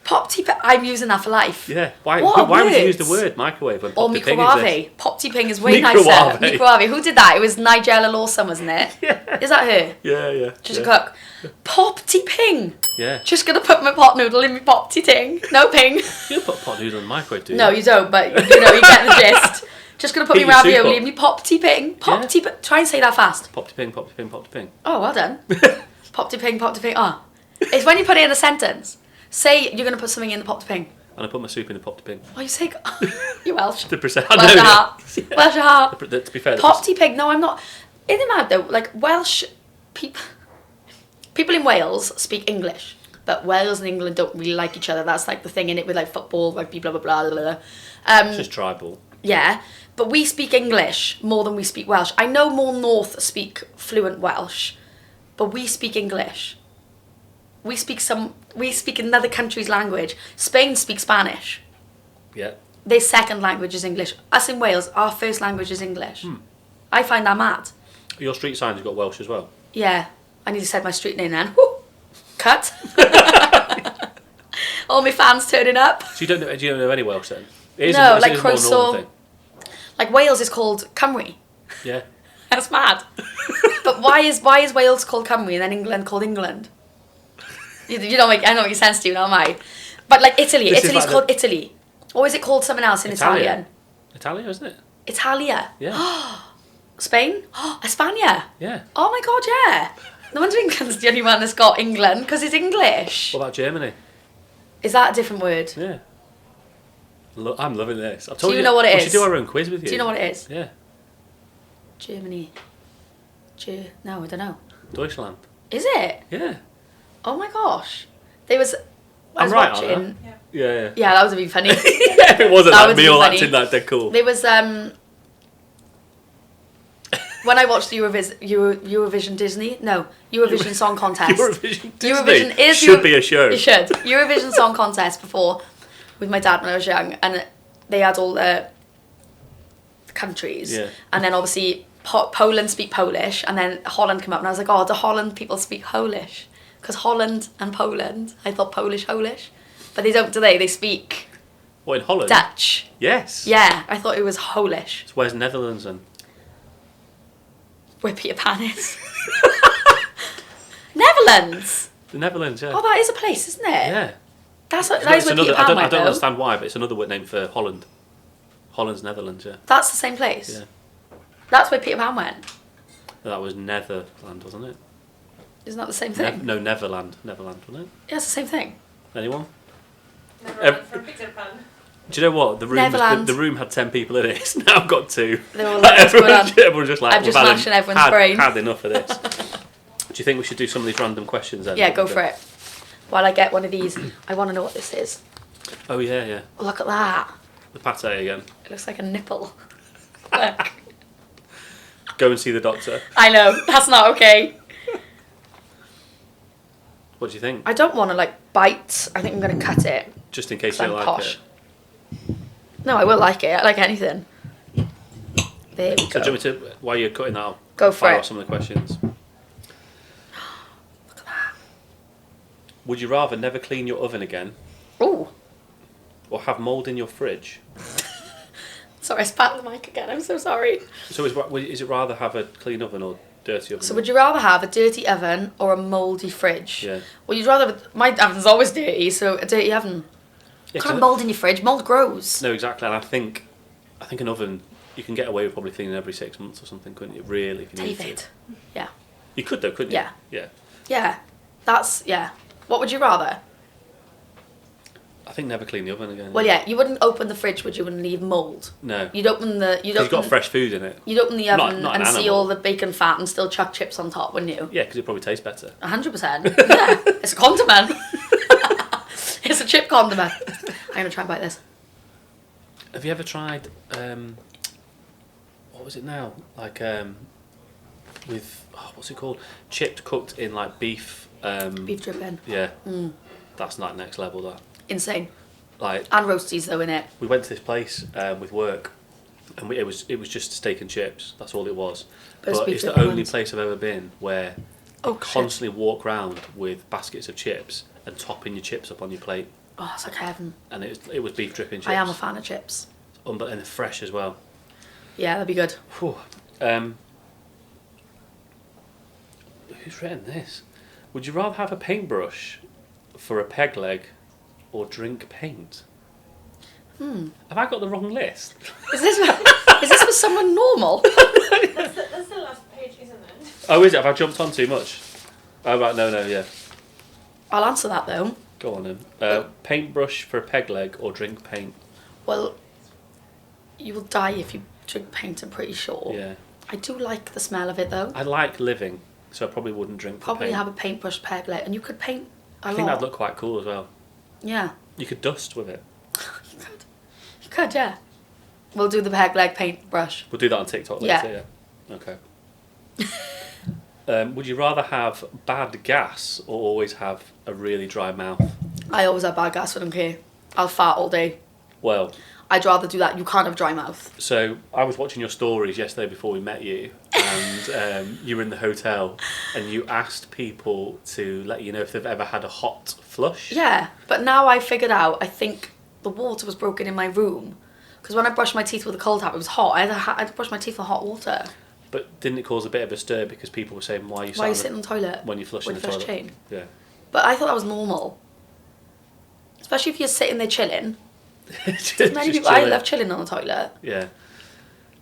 Pop to ping. I'm using that for life. Yeah. Why What would you use words? the word microwave when Or pop de ping is this? microwave. Pop to ping is way nicer. Microwave. Who did that? It was Nigella Lawson, wasn't it? Yeah. Is that her? Yeah. She's a cook. Pop to ping. Yeah. Just gonna put my pot noodle in my pop to ting. No ping. You put pot noodle in the microwave, do you? No, you don't, but you know, you get the gist. Just gonna put Heat me your soup ravioli up. in me pop to ping. Pop to Try and say that fast. Pop de ping, pop de ping, pop de ping. Oh, well done. Pop to ping, pop to ping. Oh. It's when you put it in a sentence. Say you're going to put something in the pop to ping. And I put my soup in the pop de ping. Oh, you say... You Welsh. The percent. Welsh your heart. Welsh your heart. To be fair, Pop to ping. No, I'm not... Isn't it mad, though? Like, Welsh... People in Wales speak English. But Wales and England don't really like each other. That's like the thing in it with like football, rugby, blah, blah, blah, blah, blah. it's just tribal. Yeah. But we speak English more than we speak Welsh. I know more North speak fluent Welsh. But we speak English. We speak some we speak another country's language. Spain speaks Spanish. Yeah. Their second language is English. Us in Wales, our first language is English. I find that mad. Your street signs have got Welsh as well. Yeah. I need to say my street name then. Woo! Cut. All my fans turning up. So you don't know any Welsh then? It is No, a, like it is a more northern Croc. thing. Like Wales is called Cymru. Yeah. That's mad. But why is Wales called Cymru and then England called England? I don't make sense to you, now am I? But like Italy, This is Italy's like called Italy. Or is it called something else in Italian? Italia, isn't it? Italia. Yeah. Spain? España. Yeah. Oh my god, yeah. No wonder England's the only one that's got England, because it's English. What about Germany? Is that a different word? Yeah. I'm loving this. I've told Do you know what it we is? should do our own quiz with you. Do you know what it is? Yeah. Germany. No, I don't know. Deutschland. Is it? Yeah. Oh my gosh. There was... I was I'm right, watching... aren't I? Yeah. Yeah, that was a bit funny. If it wasn't That like would me be all funny. acting like dead cool. There was when I watched the Eurovision Disney. No, Eurovision Song Contest. Eurovision Disney Eurovision is should be a show. You should. Eurovision Song Contest before with my dad when I was young, and they had all the countries. Yeah. And then obviously Poland speak Polish, and then Holland came up, and I was like, oh, do Holland people speak Polish? Because Holland and Poland, I thought Polish, but they don't, do they? They speak What, in Holland? Dutch. Yes. Yeah, I thought it was Polish. So where's Netherlands then? Where Peter Pan is. Netherlands. The Netherlands, yeah. Oh, that is a place, isn't it? Yeah. That is It's where another, Peter I Pan don't went, though. understand why, but it's another word name for Holland. Holland's Netherlands, yeah. That's the same place. Yeah. That's where Peter Pan went. That was Netherland, wasn't it? Isn't that the same thing? No, Neverland. Neverland, wasn't it? Yeah, it's the same thing. Anyone? Never from Peter Pan. Do you know what? The room, Neverland. the room had 10 people in it. It's now got 2. They're all like, what's going on? Everyone's just like, I'm just we've smashing everyone's brain. had enough of this. Do you think we should do some of these random questions then? Yeah, go for it. While I get one of these, I want to know what this is. Oh, yeah, yeah. Look at that. The pate again. It looks like a nipple. Look. Go and see the doctor. I know, that's not okay. What do you think? I don't want to like bite. I think I'm going to cut it. Just in case 'cause you don't I'm like posh. it. No, I will like it. I like anything. There we So go. do you want me to, while you're cutting that, I'll Go for fire it. off some of the questions. Look at that. Would you rather never clean your oven again Ooh. or have mould in your fridge? Sorry, I spat the mic again. I'm so sorry. So is it rather have a clean oven or dirty oven? So would you rather have a dirty oven or a mouldy fridge? Yeah. Well, you'd rather... My oven's always dirty, so a dirty oven. Yeah, What 'cause kind of mould in your fridge? Mould grows. No, exactly. And I think an oven, you can get away with probably cleaning every 6 months or something, couldn't you? Really, if you need David. to. Yeah. You could though, couldn't you? Yeah. Yeah. Yeah. That's... Yeah. What would you rather? I think never clean the oven again. Well, yeah, you wouldn't open the fridge, would you, and leave mould? No. You'd open the... You'd 'Cause you've got open, fresh food in it. you'd open the oven not an and see animal. all the bacon fat and still chuck chips on top, wouldn't you? Yeah, because it probably tastes better. 100%. Yeah. It's a condiment. It's a chip condiment. I'm going to try and bite this. Have you ever tried, what was it now? Like, with, what's it called? Chipped cooked in like beef. Beef dripping. Yeah. That's like next level, that. Insane. Like, And roasties, though, in it. we went to this place with work, and it was just steak and chips. That's all it was. But it's But beef it's the dripping only ones. place I've ever been where Oh, you constantly walk around with baskets of chips and topping your chips up on your plate. Oh, it's like heaven. And it was beef dripping chips. I am a fan of chips. And they're fresh as well. Yeah, that'd be good. Whew. Who's written this? Would you rather have a paintbrush for a peg leg or drink paint? Have I got the wrong list? Is this for someone normal? That's the last page, isn't it? Oh, is it? Have I jumped on too much? Oh, right, no, yeah. I'll answer that, though. Go on then. Paintbrush for a peg leg or drink paint? Well, you will die if you drink paint, I'm pretty sure. Yeah. I do like the smell of it, though. I like living, so I probably wouldn't drink the Probably paint. have a paintbrush peg leg, and you could paint a lot. I think that'd look quite cool as well. Yeah. You could dust with it. You could. You could, yeah. We'll do the peg leg paintbrush. We'll do that on TikTok Yeah. later, yeah. Okay. Would you rather have bad gas or always have a really dry mouth? I always have bad gas, I don't care. I'll fart all day. Well, I'd rather do that. You can't have dry mouth. so I was watching your stories yesterday before we met you, and you were in the hotel, and you asked people to let you know if they've ever had a hot flush. Yeah, but now I figured out, I think the water was broken in my room. Because when I brushed my teeth with a cold tap, it was hot. I had to brush my teeth with hot water. But didn't it cause a bit of a stir because people were saying, why are you Sitting on the toilet? when you're flushing with the flush toilet? chain. Yeah. But I thought that was normal. Especially if you're sitting there chilling. Many people, I love chilling on the toilet. Yeah.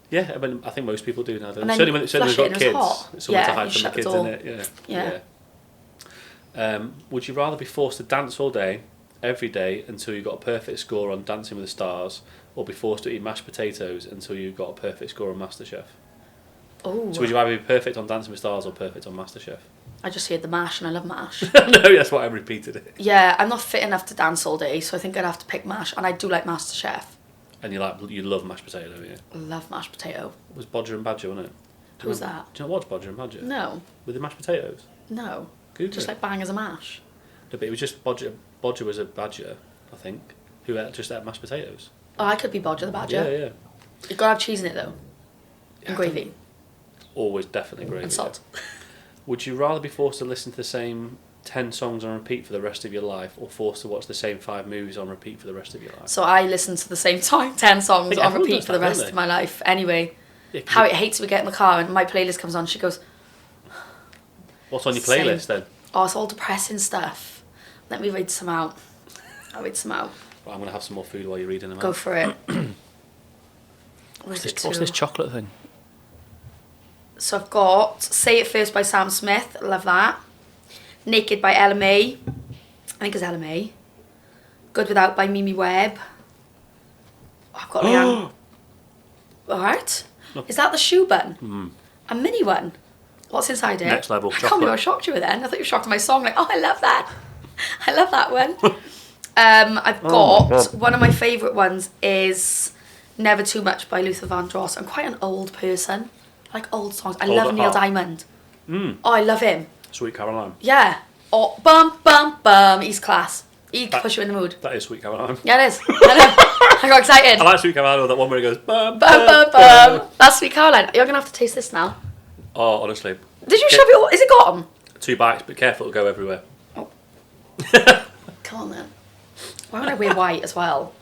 Yeah, I mean, I think most people do now. And then Certainly when flush they've it got and it kids, was hot. it's something to Yeah, hide you from the shut the kids, door. isn't it? Yeah. Would you rather be forced to dance all day, every day, until you got a perfect score on Dancing with the Stars, or be forced to eat mashed potatoes until you got a perfect score on MasterChef? Oh. So would you either be perfect on Dancing with Stars or perfect on MasterChef? I just heard the mash and I love mash. No, that's why I repeated it. Yeah, I'm not fit enough to dance all day, so I think I'd have to pick mash. And I do like MasterChef. And you love mashed potato, don't you? I love mashed potato. It was Bodger and Badger, wasn't it? Who's that? Do you not watch Bodger and Badger? No. With the mashed potatoes? No. Google Just it. like bang as a mash. No, but it was just Bodger. Bodger was a badger, I think, who just ate mashed potatoes. Oh, I could be Bodger the Badger. Yeah. You've got to have cheese in it though. Yeah, And gravy. Always definitely gravy. And salt. Yeah. Would you rather be forced to listen to the same 10 songs on repeat for the rest of your life, or forced to watch the same 5 movies on repeat for the rest of your life? So I listen to the same 10 songs think on everyone repeat does for the that, rest don't of they? my life. Anyway, Yeah, 'cause Harriet hates we get in the car and my playlist comes on. She goes, what's on your Same. playlist then? oh, it's all depressing stuff. Let me read some out. I'll read some out. Well, I'm going to have some more food while you're reading them Go out. for it. What's What's this chocolate thing? So I've got Say It First by Sam Smith. Love that. Naked by Ella May. I think it's Ella May. Good Without by Mimi Webb. I've got Leanne. Alright. No. Is that the shoe bun? Mm. A mini one? What's inside it? Next level I can't believe chocolate. how shocked you were then. I thought you were shocked at my song. Like, oh, I love that. I love that one. I've got one of my favourite ones is Never Too Much by Luther Vandross. I'm quite an old person. I like old songs. I Old love at Neil heart. Diamond. Mm. Oh, I love him. Sweet Caroline. Yeah. Oh, bum, bum, bum. He's class. He can push you in the mood. That is Sweet Caroline. Yeah, it is. I know. I got excited. I like Sweet Caroline with that one where it goes bum, Bum, bum, bum. That's Sweet Caroline. You're going to have to taste this now. Oh, honestly. Did you shove it all? Is it gone? 2 bites, but careful, it'll go everywhere. Come on then. Why would I wear white as well?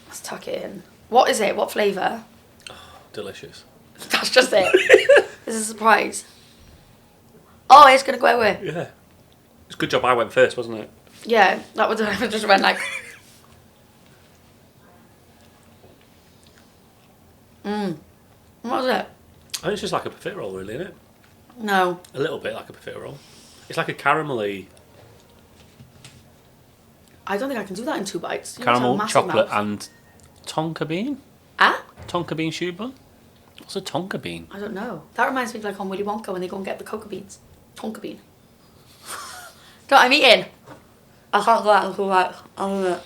Let's tuck it in. What is it? What flavour? Delicious. That's just it. This is a surprise. Oh, it's going to go everywhere. Yeah. It's a good job I went first, wasn't it? Yeah, that would have just went like... What was it? I think it's just like a profiterole, really, isn't it? No. A little bit like a profiterole. It's like a caramelly... I don't think I can do that in 2 bites. You must have a Caramel, massive chocolate mouth. and tonka bean? Ah? Tonka bean shoe bun? What's a tonka bean? I don't know. That reminds me of like on Willy Wonka when they go and get the cocoa beans. Tonka bean. No, I'm eating. I can't go out and go out.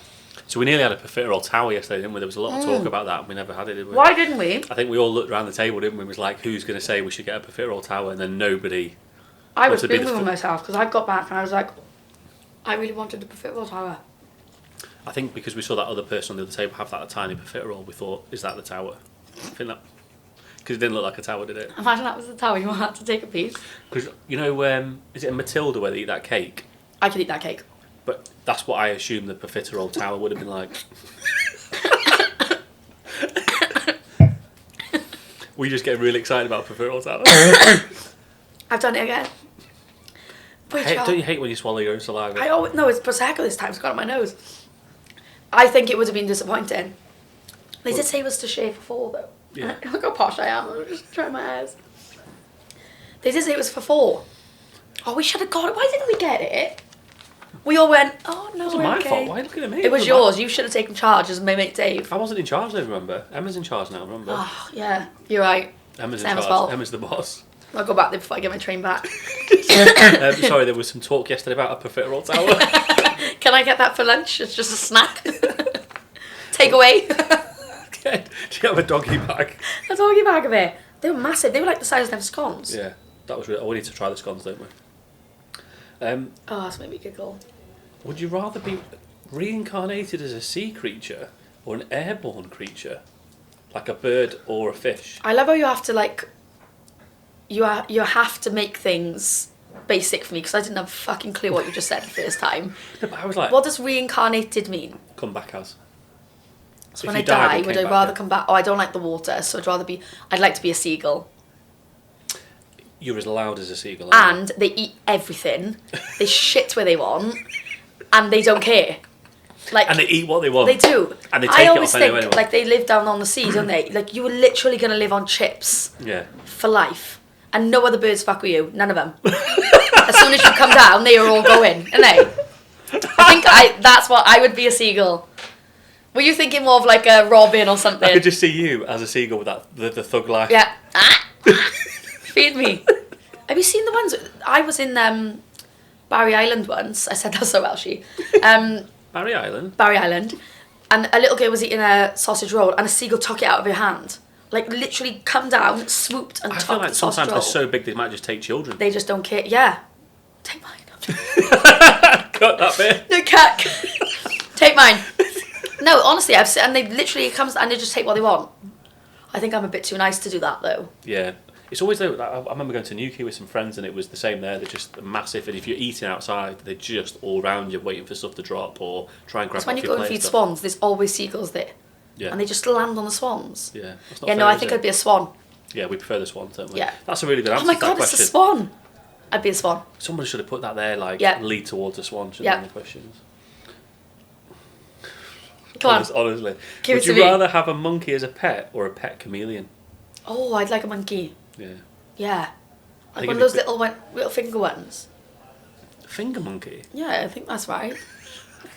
So we nearly had a profiterole tower yesterday, didn't we? There was a lot of talk about that and we never had it, did we? Why didn't we? I think we all looked around the table, didn't we? It was like, who's going to say we should get a profiterole tower? And then nobody... I was wanted to be booming the with myself because I got back and I was like, I really wanted the profiterole tower. I think because we saw that other person on the other table have that tiny profiterole, we thought, is that the tower? I think that... Because it didn't look like a tower, did it? Imagine that was the tower. You want that to take a piece. Because, you know, is it in Matilda where they eat that cake? I could eat that cake. But that's what I assumed the profiterole tower would have been like. We just get really excited about profiterole tower. I've done it again. Wait, Don't you hate when you swallow your own saliva? I always, no, it's Prosecco this time. It's got on my nose. I think it would have been disappointing. They did say it was to shave for 4 though. Yeah. Look how posh I am. I'm just trying my eyes. They did say it was for 4. Oh, we should have got it. Why didn't we get it? We all went, oh no, It wasn't we're my okay. fault. Why are you looking at me? It was yours. You should have taken charge as my mate Dave. I wasn't in charge, though, remember? Emma's in charge now, remember? Oh, yeah. You're right. Emma's it's in Emma's charge. fault. Emma's the boss. I'll go back there before I get my train back. Sorry, there was some talk yesterday about a profiterole tower. Can I get that for lunch? It's just a snack. Take away. Do you have a doggy bag? A doggy bag of it. They were massive. They were like the size of them scones. Yeah. That was really... Oh, we need to try the scones, don't we? Oh, that's made me giggle. Would you rather be reincarnated as a sea creature or an airborne creature? Like a bird or a fish? I love how you have to, like... You have to make things basic for me, because I didn't have a fucking clue what you just said the first time. No, but I was like... What does reincarnated mean? Come back as. So If when I you died die, and would came I back, rather yeah. come back? Oh, I don't like the water, so I'd like to be a seagull. You're as loud as a seagull. aren't And they eat everything. They shit where they want, and they don't care. Like, And they eat what they want. they do. And they take I it always off think, anyway. like, they live down on the sea, don't they? Like, you were literally going to live on chips Yeah. for life. And no other birds fuck with you. None of them. As soon as you come down, they are all going, aren't they? I think that's what I would be, a seagull. Were you thinking more of like a robin or something? I could just see you as a seagull with that the thug life. Yeah. Feed me. Have you seen the ones? I was in Barry Island once. I said that so Welshy. Barry Island? Barry Island. And a little girl was eating a sausage roll and a seagull took it out of her hand. Like, literally come down, swooped and I took feel like the sausage sometimes roll. they're so big they might just take children. They just don't care. Yeah. Take mine. Cut that bit. No, cat. Take mine. No, honestly, I've seen, and they literally comes and they just take what they want. I think I'm a bit too nice to do that, though. Yeah. It's always though. I remember going to Newquay with some friends, and it was the same there. They're just massive, and if you're eating outside, they're just all around you, waiting for stuff to drop or try and grab. It's when off you your go and plate feed stuff. swans, there's always seagulls there. Yeah. And they just land on the swans. Yeah. That's not Yeah, no, fair, I is think it? I'd be a swan. Yeah, we prefer the swan, don't we? Yeah. That's a really good answer Oh my to that god, question. it's a swan. I'd be a swan. Someone should have put that there, like Yeah. lead towards a swan. Should Yeah. in the questions. Come on. Honestly, Give would it to you me. rather have a monkey as a pet or a pet chameleon? Oh, I'd like a monkey. Yeah. Yeah. Like think one of it'd those be little finger ones. Finger monkey. Yeah, I think that's right.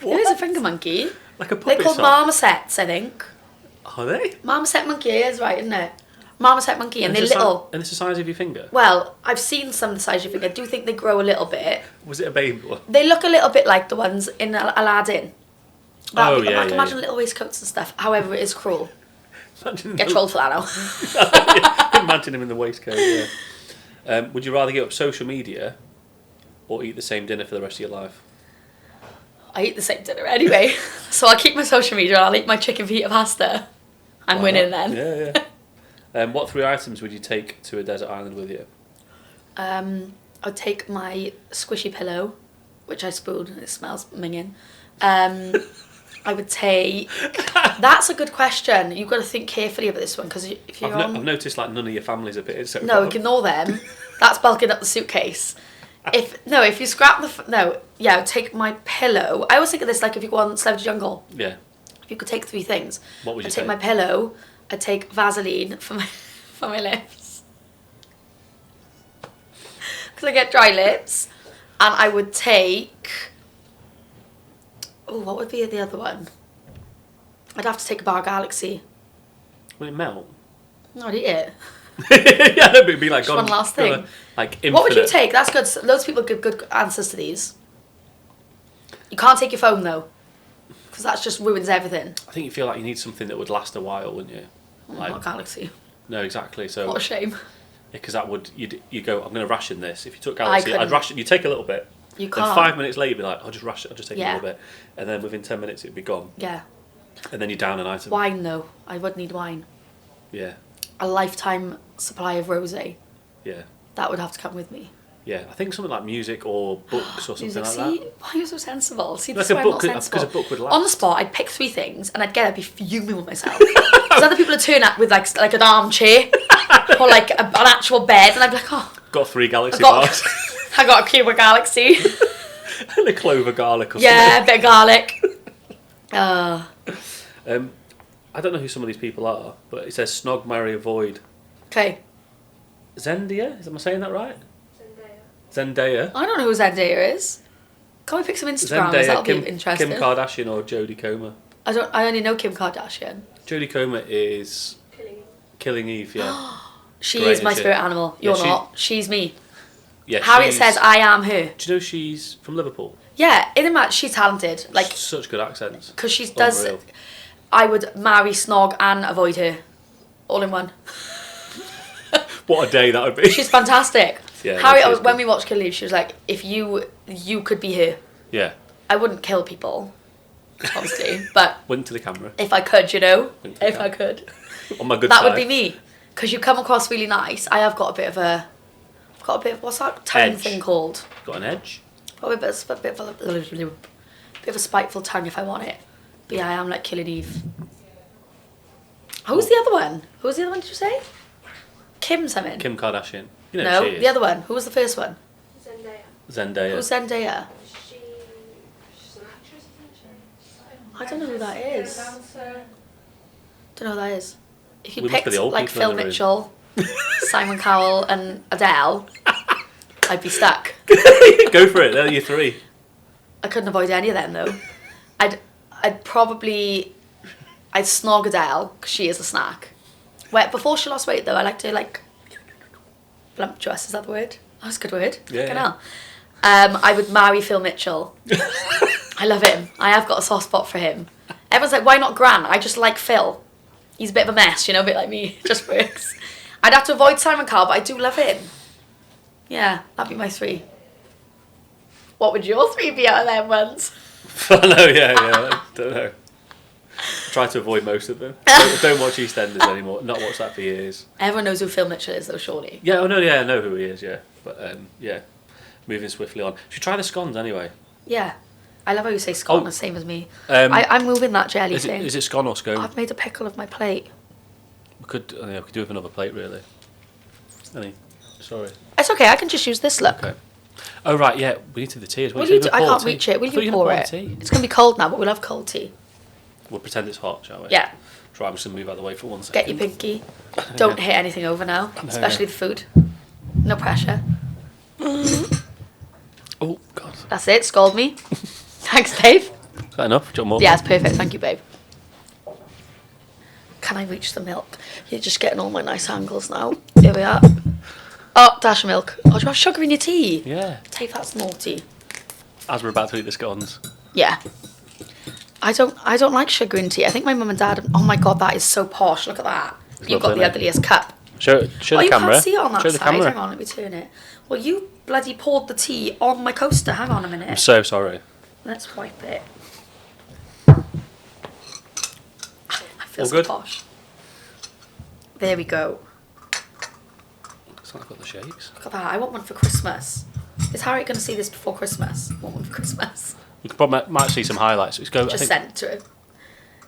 It is a finger monkey. Like a They're puppet called song. marmosets, I think. Are they? Marmoset monkey is right, isn't it? Marmoset monkey, and they're it's the si- little. and it's the size of your finger. Well, I've seen some of the size of your finger. I do think they grow a little bit. Was it a baby one? They look a little bit like the ones in Aladdin. Oh, I yeah, can yeah, imagine yeah. little waistcoats and stuff. However, it is cruel. Imagine Get them- trolled for that now. Imagine him in the waistcoat. Yeah. Would you rather give up social media or eat the same dinner for the rest of your life? I eat the same dinner anyway, so I'll keep my social media and I'll eat my chicken feta pasta. I'm Why winning not? then. Yeah. What 3 items would you take to a desert island with you? I'd take my squishy pillow, which I spoon and it smells minging. I would take... That's a good question. You've got to think carefully about this one, because if you're I've noticed like none of your families are pitted so No, far. ignore them. That's bulking up the suitcase. If you scrap I'd take my pillow. I always think of this like if you go on Celebrity Jungle. Yeah. If you could take 3 things. What would you I'd take take? my pillow, I'd take Vaseline for my lips. Because I get dry lips. And I would take... Oh, what would be the other one? I'd have to take a bar Galaxy. Will it melt? No, I'd eat it. Yeah, no, but it'd be like Just one last thing. Like infinite. What would you take? That's good. Loads of people give good answers to these. You can't take your phone though, because that just ruins everything. I think you feel like you need something that would last a while, wouldn't you? Like, Not Galaxy. no, exactly. So What a shame. because that would you go. I'm going to ration this. If you took Galaxy, I'd couldn't. ration. You take a little bit. You Then can't. 5 minutes later, you'd be like, I'll just rush it. I'll just take a Yeah. little bit, and then within 10 minutes, it'd be gone. Yeah. And then you're down an item. Wine though. I would need wine. Yeah, A lifetime supply of rosé. yeah, That would have to come with me. yeah. I think something like music or books or something Music. like See, that. why are you so sensible? See, Like this a is why I'm book not could- sensible. 'cause a book would last. On the spot, I'd pick 3 things, and I'd be fuming with myself. Because other people would turn up with like an armchair or like an actual bed, and I'd be like, oh, Got 3 Galaxy got- bars I got a cube of Galaxy. and a clove of garlic or Yeah, a bit of garlic. something. I don't know who some of these people are, but it says Snog, marry, avoid. Okay. Zendaya? Am I saying that right? Zendaya. Zendaya. I don't know who Zendaya is. Can we pick some Instagrammers? That'll Kim, be interesting. Kim Kardashian or Jodie Comer. I only know Kim Kardashian. Jodie Comer is Killing. Killing Eve, yeah. She Great, is my isn't she? spirit animal. You're Yeah, she- not. She's me. Yeah, Harriet she's- says I am her. Do you know she's from Liverpool? Yeah, in a match, she's talented. Like, Such good accents. because she does. Unreal. I would marry Snog and avoid her, all in one. What a day that would be. She's fantastic. Yeah. Harriet, she's when good. we watched Kill Eve, she was like, if you could be her. Yeah. I wouldn't kill people, obviously, but Wink to the camera. if I could, you know, Wink to the if I camera. could, On my good that side. would be me. Because you come across really nice. I have got a bit of a, what's that tongue Edge. thing called? Got an edge. Got a bit of a spiteful tongue if I want it. But yeah, I am like Killing Eve. Who's the other one? Who was the other one, did you say? Kim something? Kim Kardashian. You know No, who she is. the other one. Who was the first one? Zendaya. Zendaya. Who's Zendaya? She's an actress, isn't she? I don't know who that is. Dancer. Don't know who that is. If you We must be picked the old like people Phil in the room. Mitchell, Simon Cowell and Adele, I'd be stuck. Go for it. There are your three. I couldn't avoid any of them though. I'd snog Adele because she is a snack. Before she lost weight though, I liked her like voluptuous. Is that the word? Oh, that's a good word. Yeah, Fucking yeah. hell. I would marry Phil Mitchell. I love him. I have got a soft spot for him. Everyone's like, why not Grant? I just like Phil. He's a bit of a mess, you know, a bit like me. It just works. I'd have to avoid Simon Cowell, but I do love him. Yeah, that'd be my three. What would your three be out of them ones? I know, yeah. I don't know. Try to avoid most of them. Don't watch EastEnders anymore. Not watched that for years. Everyone knows who Phil Mitchell is, though, surely. Yeah, oh no, yeah, I know who he is, yeah. But yeah, moving swiftly on. Should we try the scones anyway? Yeah. I love how you say scone, Oh. the same as me. Um, I'm moving that jelly Is thing. it scone or scone? I've made a pickle of my plate. We could do with another plate, really. Sorry. It's okay, I can just use this, look. Okay. Oh right, yeah. We need to do the tea as well. Will So you we're I gonna pour can't tea. reach it. Will I thought you were gonna pour the it? tea. It's going to be cold now, but we'll have cold tea. We'll pretend it's hot, shall we? Yeah. Right, I'm just gonna move out of the way for 1 Get second. your pinky. Don't hit anything over now, especially the food. No pressure. Oh God. That's it, scold me. Thanks, Dave. Is that enough? Do you want more? Yeah, it's perfect. Thank you, babe. Can I reach the milk? You're just getting all my nice angles now. Here we are. Oh, dash of milk. Oh, do you have sugar in your tea? Yeah. Dave, that's naughty. As we're about to eat the scones. Yeah. I don't like sugar in tea. I think my mum and dad. Oh my god, that is so posh. Look at that. You've got lovely, the mate. ugliest cup. Show Oh, the you camera. can't see it on that Show the side. camera. Hang on, let me turn it. Well, you bloody poured the tea on my coaster. Hang on a I'm minute. so sorry. Let's wipe it. I feel All so good? posh. There we go. It's not got the shakes. Look at that. I want one for Christmas. Is Harriet going to see this before Christmas? I want one for Christmas. You could probably might see some highlights. Let's go. Just send it to her.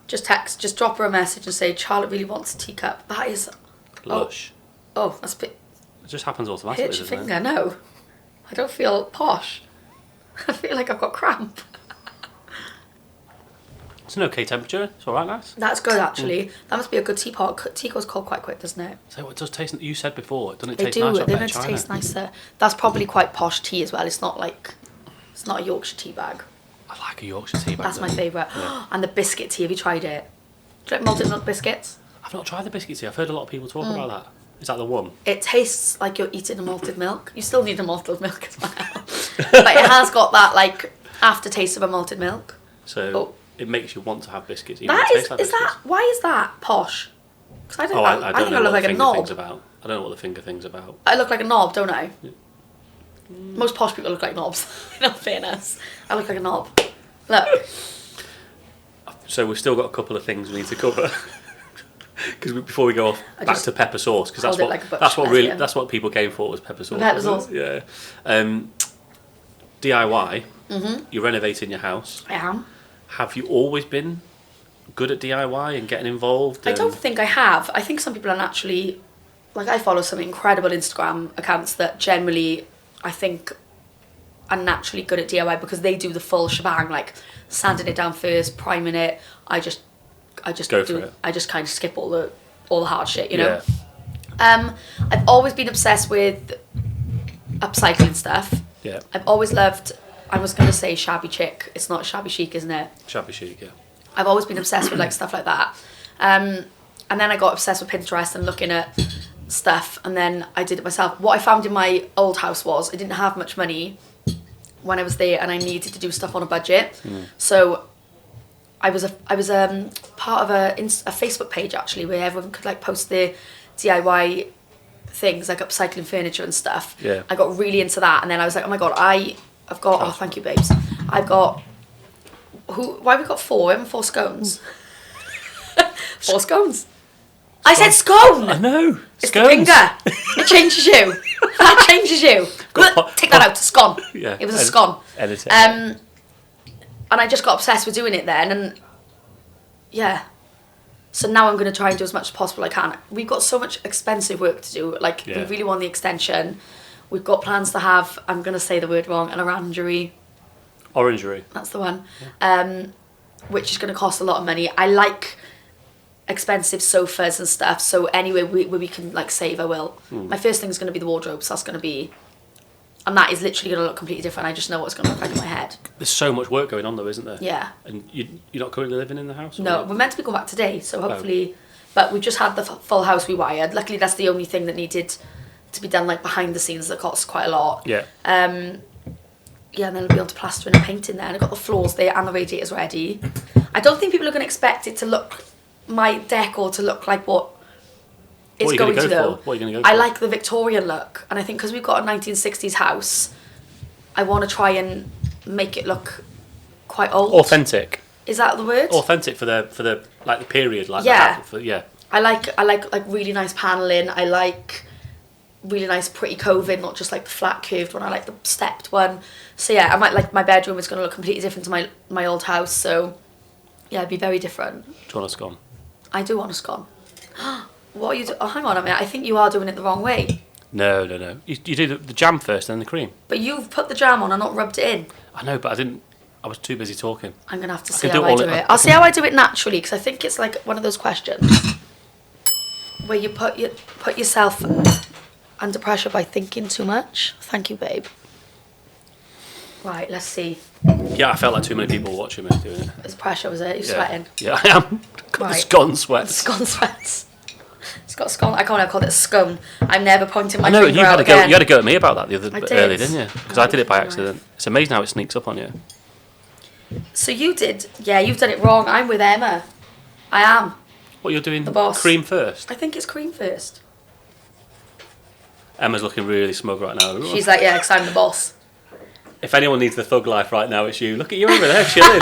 Just drop her a message and say, Charlotte really wants a teacup. That is... Lush. Oh, that's a bit... It just happens automatically, Hurts your doesn't finger, it? no. I don't feel posh. I feel like I've got cramp. It's an okay temperature. It's all right, nice. That's good, actually. That must be a good teapot. Tea goes cold quite quick, doesn't it? So it does taste. You said before, doesn't it They taste do. nicer? They're Better meant to China. taste nicer. That's probably quite posh tea as well. It's not like... It's not a Yorkshire tea bag. I like a Yorkshire tea bag. That's my though. favourite. Yeah. And the biscuit tea, have you tried it? Do you like malted milk biscuits? I've not tried the biscuit tea. I've heard a lot of people talk about that. Is that the one? It tastes like you're eating a malted milk. You still need a malted milk as well. But it has got that like aftertaste of a malted milk. So Oh. it makes you want to have biscuits. Even That though it is, tastes like is that, biscuits. why is that posh? Because I don't, Oh, I I think don't I know look what like the a finger knob. thing's about. I don't know what the finger thing's about. I look like a knob, don't I? Most posh people look like knobs, in all fairness. I look like a knob. Look. So we've still got a couple of things we need to cover. Because before we go off I back just to pepper sauce, because hold that's it what like a butcher that's what knife, really yeah. that's what people came for was pepper sauce. Pepper wasn't it? Yeah. DIY. You're renovating your house. I am. Have you always been good at DIY and getting involved? I don't think I have. I think some people are naturally... Like, I follow some incredible Instagram accounts that generally, I think, are naturally good at DIY because they do the full shebang, like sanding it down first, priming it. I just Go for it. I just kind of skip all the hard shit, you know. I've always been obsessed with upcycling stuff. Yeah. I've always loved. I was gonna say shabby chic. It's not shabby chic, isn't it? Shabby chic, yeah. I've always been obsessed with like stuff like that. And then I got obsessed with Pinterest and looking at stuff, and then I did it myself. What I found in my old house was I didn't have much money when I was there, and I needed to do stuff on a budget. So I was part of a Facebook page actually where everyone could like post their DIY things like upcycling furniture and stuff. Yeah. I got really into that, and then I was like, oh my god, I've got. Oh, thank you, babes. I've got. Why have we got 4? We haven't 4 scones. 4 scones. I said scone. I know. It's the finger. It changes you. That changes you. Take that out. Scone. Yeah. It was a scone. Edit it. And I just got obsessed with doing it then, and yeah. So now I'm going to try and do as much as possible I can. We've got so much expensive work to do. Like, we really want the extension. We've got plans to have, I'm going to say the word wrong, an orangery. Orangery. That's the one. Which is going to cost a lot of money. I like expensive sofas and stuff, so anyway, where we can like save, I will. My first thing is going to be the wardrobes. That's going to be... And that is literally going to look completely different. I just know what it's going to look like in my head. There's so much work going on though, isn't there? Yeah. And you're not currently living in the house? No, we're meant to be going back today, so hopefully... But we just had the full house rewired. Luckily, that's the only thing that needed to be done like behind the scenes that costs quite a lot. Yeah. Yeah, and then it'll be on to plastering and painting there. And I've got the floors there and the radiators ready. I don't think people are going to expect it to look... my decor to look like what it's going to though. What are you going to go for? I like the Victorian look, and I think because we've got a 1960s house, I want to try and make it look quite old. Authentic. Is that the word? Authentic for the like the period, like Yeah. yeah. I like really nice paneling. I like really nice pretty coving, not just like the flat curved one. I like the stepped one. So yeah, I might like my bedroom is going to look completely different to my old house. So yeah, it'd be very different. Do you want a scone? I do want a scone. What are you doing? Oh, hang on a minute. I think you are doing it the wrong way. No. You do the jam first, then the cream. But you've put the jam on and not rubbed it in. I know, but I didn't. I was too busy talking. I'm going to have to I see can how do I all do it- it. I'll see how I do it naturally, because I think it's like one of those questions where you put yourself under pressure by thinking too much. Thank you, babe. Right, let's see. Yeah, I felt like too many people were watching me doing it. It's pressure, was it? You're Yeah. sweating. Yeah, I am. Got the Right. scone sweats. Scone sweats. It's got scone. I can't have called it a scone. I'm never pointing my I know, and finger you out had again. you had a go at me about that the other I did. earlier, didn't you? Because I did it by Right. accident. It's amazing how it sneaks up on you. So you did. Yeah, you've done it wrong. I'm with Emma. I am. What you're doing? The boss. Cream first. I think it's cream first. Emma's looking really smug right now. She's like, yeah, because I'm the boss. If anyone needs the thug life right now, it's you. Look at you over there chilling.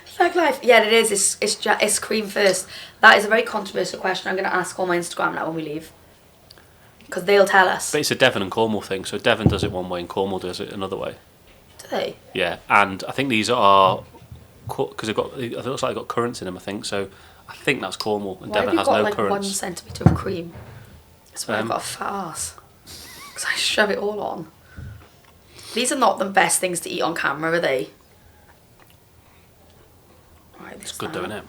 Thug life. Yeah, it is. It's cream first. That is a very controversial question. I'm going to ask all my Instagram now when we leave. Because they'll tell us. But it's a Devon and Cornwall thing. So Devon does it one way and Cornwall does it another way. Do they? Yeah, and I think these are because they've got. It looks like they've got currants in them. I think so. I think that's Cornwall, and Why Devon have has you got no like 1 currants. centimetre of cream? That's why I've got a fat ass. Because I shove it all on. These are not the best things to eat on camera, are they? Right, It's good though, isn't it?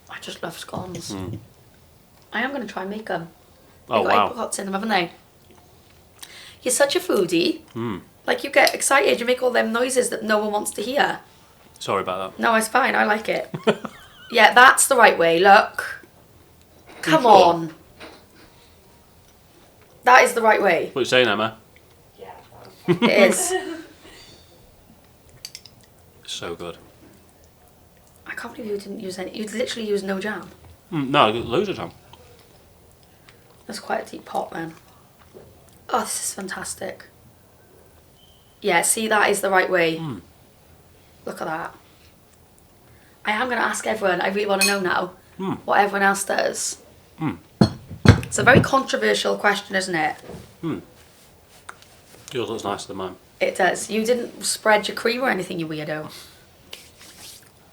I just love scones. I am going to try and make them. Oh They've got wow! apricots in them, haven't they? You're such a foodie. Like, you get excited, you make all them noises that no one wants to hear. Sorry about that. No, it's fine, I like it. Yeah, that's the right way, look. Come sure? on. That is the right way. What are you saying, Emma? Yeah. It is. So good. I can't believe you didn't use any. You literally used no jam. No, I got loads of time. That's quite a deep pot, then. Oh, this is fantastic. Yeah, see, that is the right way. Look at that. I am going to ask everyone. I really want to know now what everyone else does. It's a very controversial question, isn't it? Yours looks nicer than mine. It does. You didn't spread your cream or anything, you weirdo.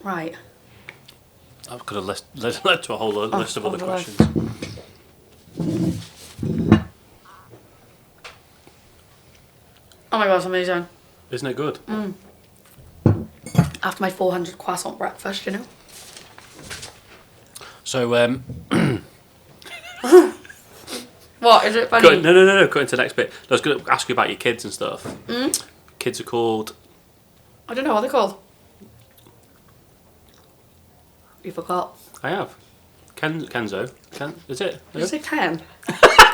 Right. I could have led to a whole list of other on the left. questions. Oh my god, it's amazing. Isn't it good? After my 400 croissant breakfast, you know. So, What, is it funny? no. Go into the next bit. I was going to ask you about your kids and stuff. Kids are called. I don't know what they're called. You forgot. I have. Kenzo. Is it? Did you say Ken?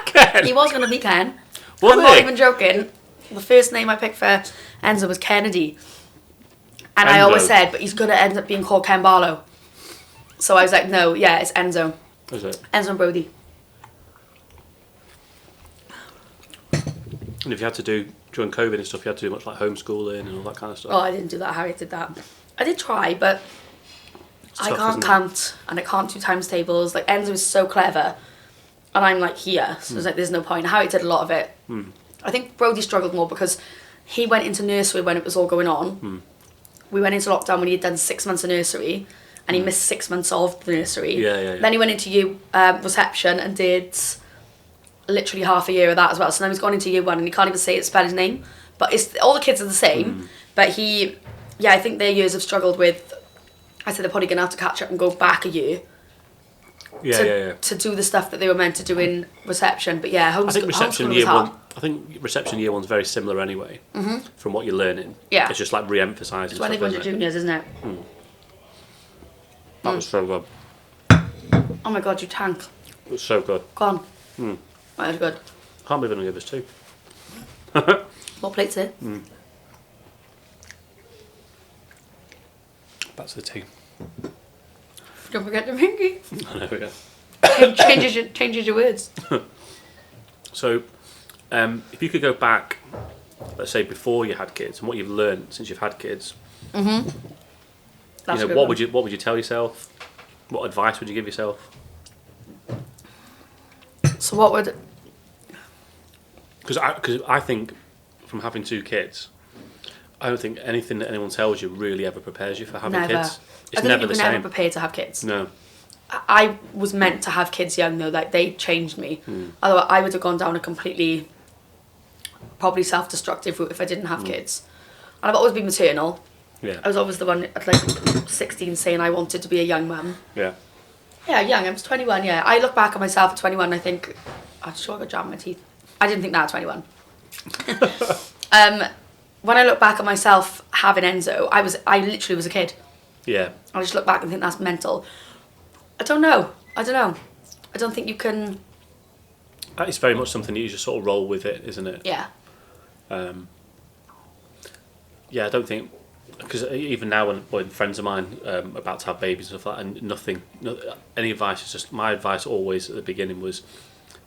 Ken. He was going to be Ken. Was I'm not he? even joking. The first name I picked for Enzo was Kennedy. And I Enzo. always said, but he's going to end up being called Ken Barlow. So I was like, no, yeah, it's Enzo. Is it? Enzo and Brody. And if you had to do, during COVID and stuff, you had to do much like homeschooling and all that kind of stuff. Oh, I didn't do that. Harriet did that. I did try, but It's I tough, can't isn't it? count and I can't do times tables. Like Enzo is so clever, and I'm like here, so it's like there's no point. Harriet did a lot of it. I think Brody struggled more because he went into nursery when it was all going on. We went into lockdown when he had done 6 months of nursery, and he missed 6 months of the nursery. Yeah. Then he went into reception and did literally half a year of that as well. So now he's gone into year 1 and he can't even spell his name. But all the kids are the same. But I think their years have struggled with. I said they're probably going to have to catch up and go back a year to do the stuff that they were meant to do in reception. But yeah, I think reception homeschooling year was hard. 1. I think reception year 1's very similar anyway. From what you're learning. Yeah. It's just like re-emphasising It's when they stuff, go into isn't it? juniors, isn't it? That was so good. Oh my god, you tank. It was so good. Go on. That was good. Can't believe I'm going to give us 2. What plate's here? Back to the tea. Don't forget the ringy. I know, yeah. changes your words. So, if you could go back, let's say before you had kids, and what you've learned since you've had kids, That's you a know, good what one. would you tell yourself? What advice would you give yourself? So what would... Because I think from having 2 kids, I don't think anything that anyone tells you really ever prepares you for having Never. kids. It's I think never you the were never same. prepared to have kids. No. I was meant to have kids young though, like they changed me. Otherwise I would have gone down a completely, probably self-destructive route if I didn't have kids. And I've always been maternal. Yeah. I was always the one at like 16 saying I wanted to be a young mum. Yeah. Yeah, young, I was 21, yeah. I look back at myself at 21 and I think, I'm sure I got jam in my teeth. I didn't think that at 21. When I look back at myself having Enzo, I literally was a kid. Yeah. I just look back and think that's mental. I don't know. I don't think you can... That is very much something that you just sort of roll with it, isn't it? Yeah. Yeah, I don't think... Because even now when friends of mine about to have babies and stuff like that, and nothing... any advice is just... My advice always at the beginning was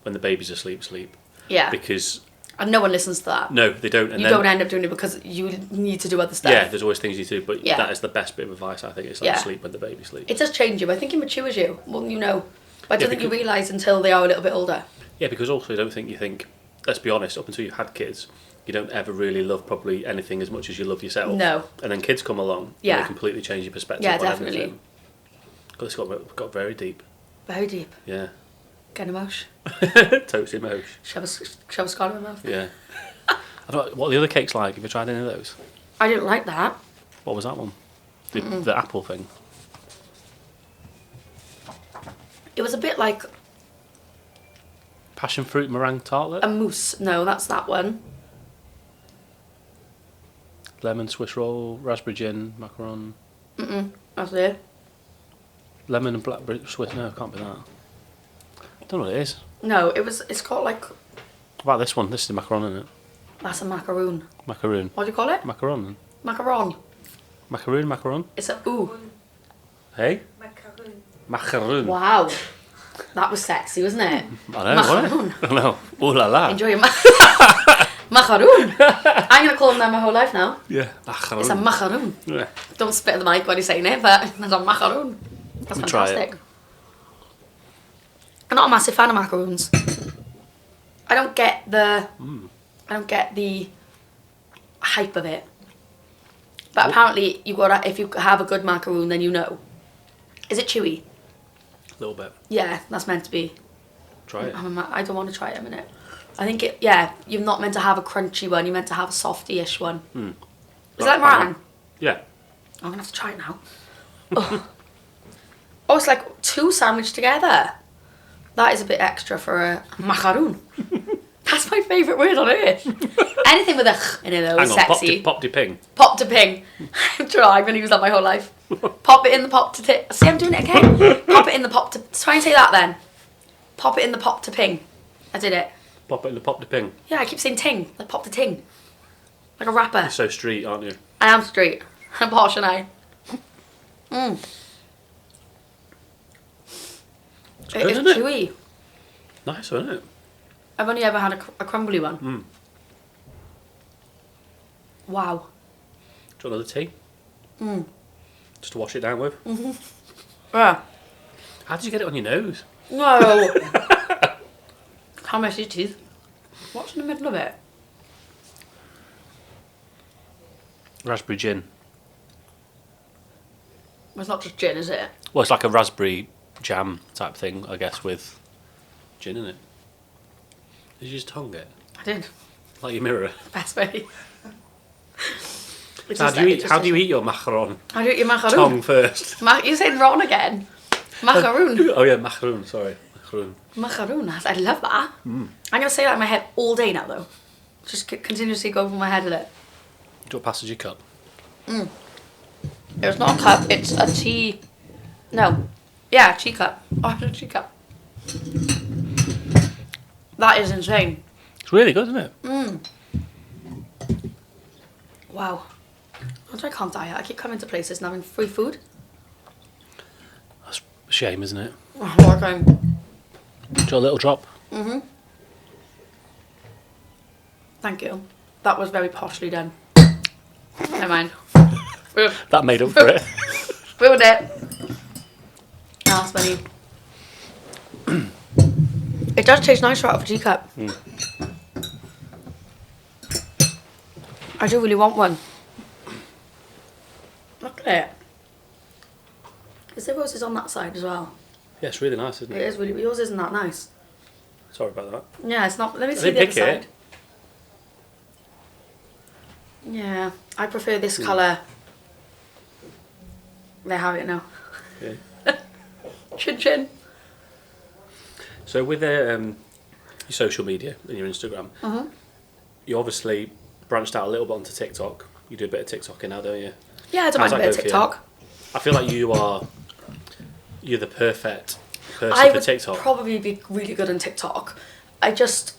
when the baby's asleep, sleep. Yeah. Because... And no one listens to that. No, they don't. And You don't end up doing it because you need to do other stuff. Yeah, there's always things you do, but Yeah. that is the best bit of advice, I think. It's like Yeah. sleep when the baby sleeps. It does change you. I think it matures you more than you know. But I don't Yeah, think you because- realise until they are a little bit older. Yeah, because also I don't think you think... Let's be honest, up until you've had kids, you don't ever really love probably anything as much as you love yourself. No. And then kids come along Yeah. and they completely change your perspective Yeah, on definitely. everything. God, it's got very deep. Very deep. Yeah. Get emotion. Totes emotion. Shove a scar in my mouth. Yeah. I don't, what are the other cakes like? Have you tried any of those? I didn't like that. What was that one? The apple thing. It was a bit like Passion fruit meringue tartlet. a mousse. No, that's that one. Lemon Swiss roll, raspberry gin, macaron. That's it. Lemon and blackberry Swiss. No, it can't be that. I don't know what it is. No, it's called like... What about this one? This is the macaron, isn't it? That's a macaroon. Macaroon. What do you call it? Macaron. Macaron. Macaroon. It's a ooh. Hey? Macaroon. Macaroon. Wow. That was sexy, wasn't it? I know, wasn't it? I know. Ooh la la. Enjoy your macaroon. I'm going to call them that my whole life now. Yeah, macaroon. It's a macaroon. Yeah. Don't spit at the mic when you're saying it, but it's a macaroon. That's me try it. fantastic. I'm not a massive fan of macaroons. I don't get the hype of it. But apparently you got if you have a good macaroon, then you know. Is it chewy? A little bit. Yeah, that's meant to be. Try it. I don't want to try it a minute. I think you're not meant to have a crunchy one. You're meant to have a softy-ish one. Is that meringue? Yeah. I'm gonna have to try it now. Oh, it's like 2 sandwiched together. That is a bit extra for a macaroon. That's my favourite word on earth. Anything with a ch in it though is Hang on, sexy. pop de ping. Pop to ping. I'm going to use that my whole life. Pop it in the pop to tip. See, I'm doing it again. Pop it in the pop to... Try and say that then. Pop it in the pop to ping. I did it. Pop it in the pop de ping. Yeah, I keep saying ting. Like pop to ting. Like a rapper. You're so street, aren't you? I am street. I'm posh and I. good, It's isn't it? chewy. Nice, isn't it? I've only ever had a crumbly one. Wow. Do you want another tea? Just to wash it down with? Yeah. How did you get it on your nose? No. How messy teeth? What's in the middle of it? Raspberry gin. It's not just gin, is it? Well, it's like a raspberry jam type thing, I guess, with gin in it. Did you just tongue it? I did. Like your mirror? Best way. So how do you eat your macaron? How do you eat your macaroon? Tongue first. You're saying wrong again. Macaroon. Oh yeah, macaroon, sorry. Macaroon. Macaroon. I love that. I'm going to say that in my head all day now, though. Just continuously go over my head with it. Do you want passage your cup? It's not a cup, it's a tea. No. Yeah, tea cup. Oh, it's a tea cup. That is insane. It's really good, isn't it? Wow. I can't diet. I keep coming to places and having free food. That's a shame, isn't it? Oh, okay. Do you want a little drop? Thank you. That was very poshly done. Never mind. That made up for it. Ruined it. That's funny. It does taste nicer out of a teacup. I do really want one. Look at it. Is there roses on that side as well? Yeah, it's really nice, isn't It it? is really. Yours isn't that nice. Sorry about that. Yeah, it's not. Let me I see didn't the other pick side. it. Yeah, I prefer this colour. They have it now. Yeah. Chin chin. So with your social media and your Instagram, you obviously branched out a little bit onto TikTok. You do a bit of TikToking now, don't you? Yeah, I don't How's mind a that bit of go for you? TikTok. I feel like you're the perfect person I for would TikTok. probably be really good on TikTok. I just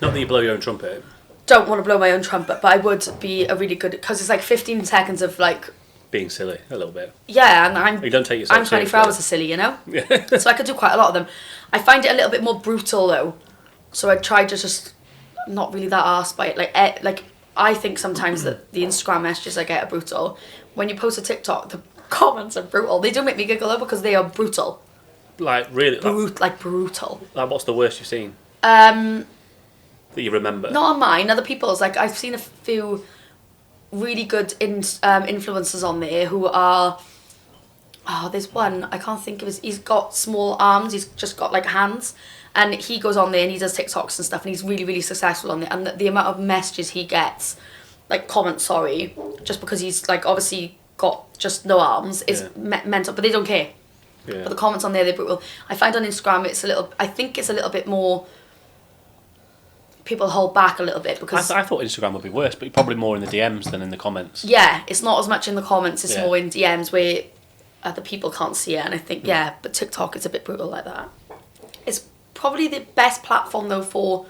Not that you blow your own trumpet. don't want to blow my own trumpet, but I would be a really good, because it's like 15 seconds of like, Being silly a little bit. yeah, and You don't take yourself I'm 24 seriously. hours of silly, you know? So I could do quite a lot of them. I find it a little bit more brutal though, so I try to just not really that arsed by it. Like I think sometimes that the Instagram messages I get are brutal. When you post a TikTok, the comments are brutal. They do make me giggle though because they are brutal. Like really, Brutal. like what's the worst you've seen Um, that you remember? Not on mine, other people's. Like I've seen a few really good influencers on there who are. Oh, there's one I can't think of his. He's got small arms. He's just got like hands, and he goes on there and he does TikToks and stuff, and he's really really successful on there. And the amount of messages he gets, like comments, sorry, just because he's like obviously got just no arms is mental, but they don't care. Yeah. But the comments on there, they're brutal. I find on Instagram I think it's a little bit more. People hold back a little bit because I thought Instagram would be worse, but probably more in the DMs than in the comments. yeah, it's not as much in the comments. It's Yeah. more in DMs where other people can't see it. And I think but TikTok is a bit brutal like that. It's probably the best platform though for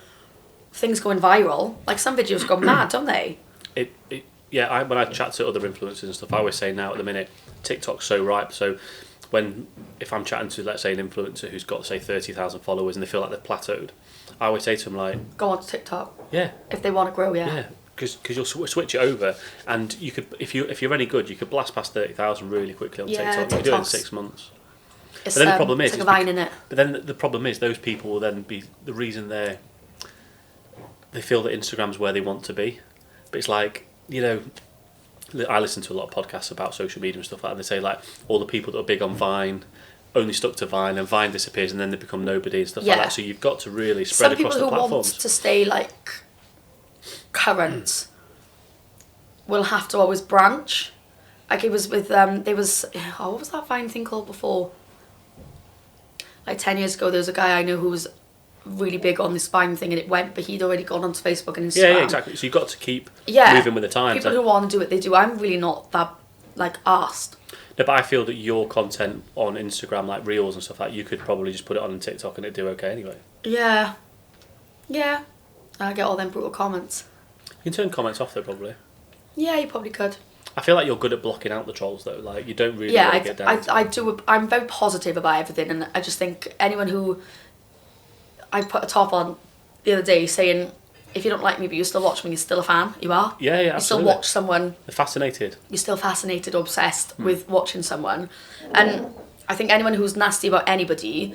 things going viral. Like some videos go mad, don't they? When I chat to other influencers and stuff, I always say now at the minute TikTok's so ripe. So if I'm chatting to, let's say, an influencer who's got say 30,000 followers and they feel like they've plateaued, I always say to them like, Go on to TikTok yeah, if they want to grow. yeah, because you'll switch it over, and you could if you're any good, you could blast past 30,000 really quickly on Yeah, TikTok. You can do it in TikTok's- 6 months. It's, But then the problem is, it's like a vine in it. But then the problem is, those people will then be the reason they feel that Instagram's where they want to be. But it's like, you know, I listen to a lot of podcasts about social media and stuff like that, and they say like all the people that are big on Vine only stuck to Vine, and Vine disappears and then they become nobody and stuff like that. So you've got to really spread Some across people the who want platforms. to stay like current will have to always branch. Like it was with what was that Vine thing called before? Like 10 years ago, there was a guy I knew who was really big on this Vine thing, and it went, but he'd already gone onto Facebook and Instagram. Yeah, exactly. So you've got to keep moving with the times. People who want to do it, they do. I'm really not that like asked. No, but I feel that your content on Instagram, like Reels and stuff like that, you could probably just put it on TikTok and it'd do okay anyway. Yeah. Yeah. I get all them brutal comments. You can turn comments off though, probably. Yeah, you probably could. I feel like you're good at blocking out the trolls though. Like you don't really want to get down. I do. I'm very positive about everything, and I just think anyone who I put a top on the other day saying if you don't like me but you still watch me, you're still a fan. You are. Yeah, You absolutely. still watch someone. They're fascinated. You're still fascinated or obsessed with watching someone. And I think anyone who's nasty about anybody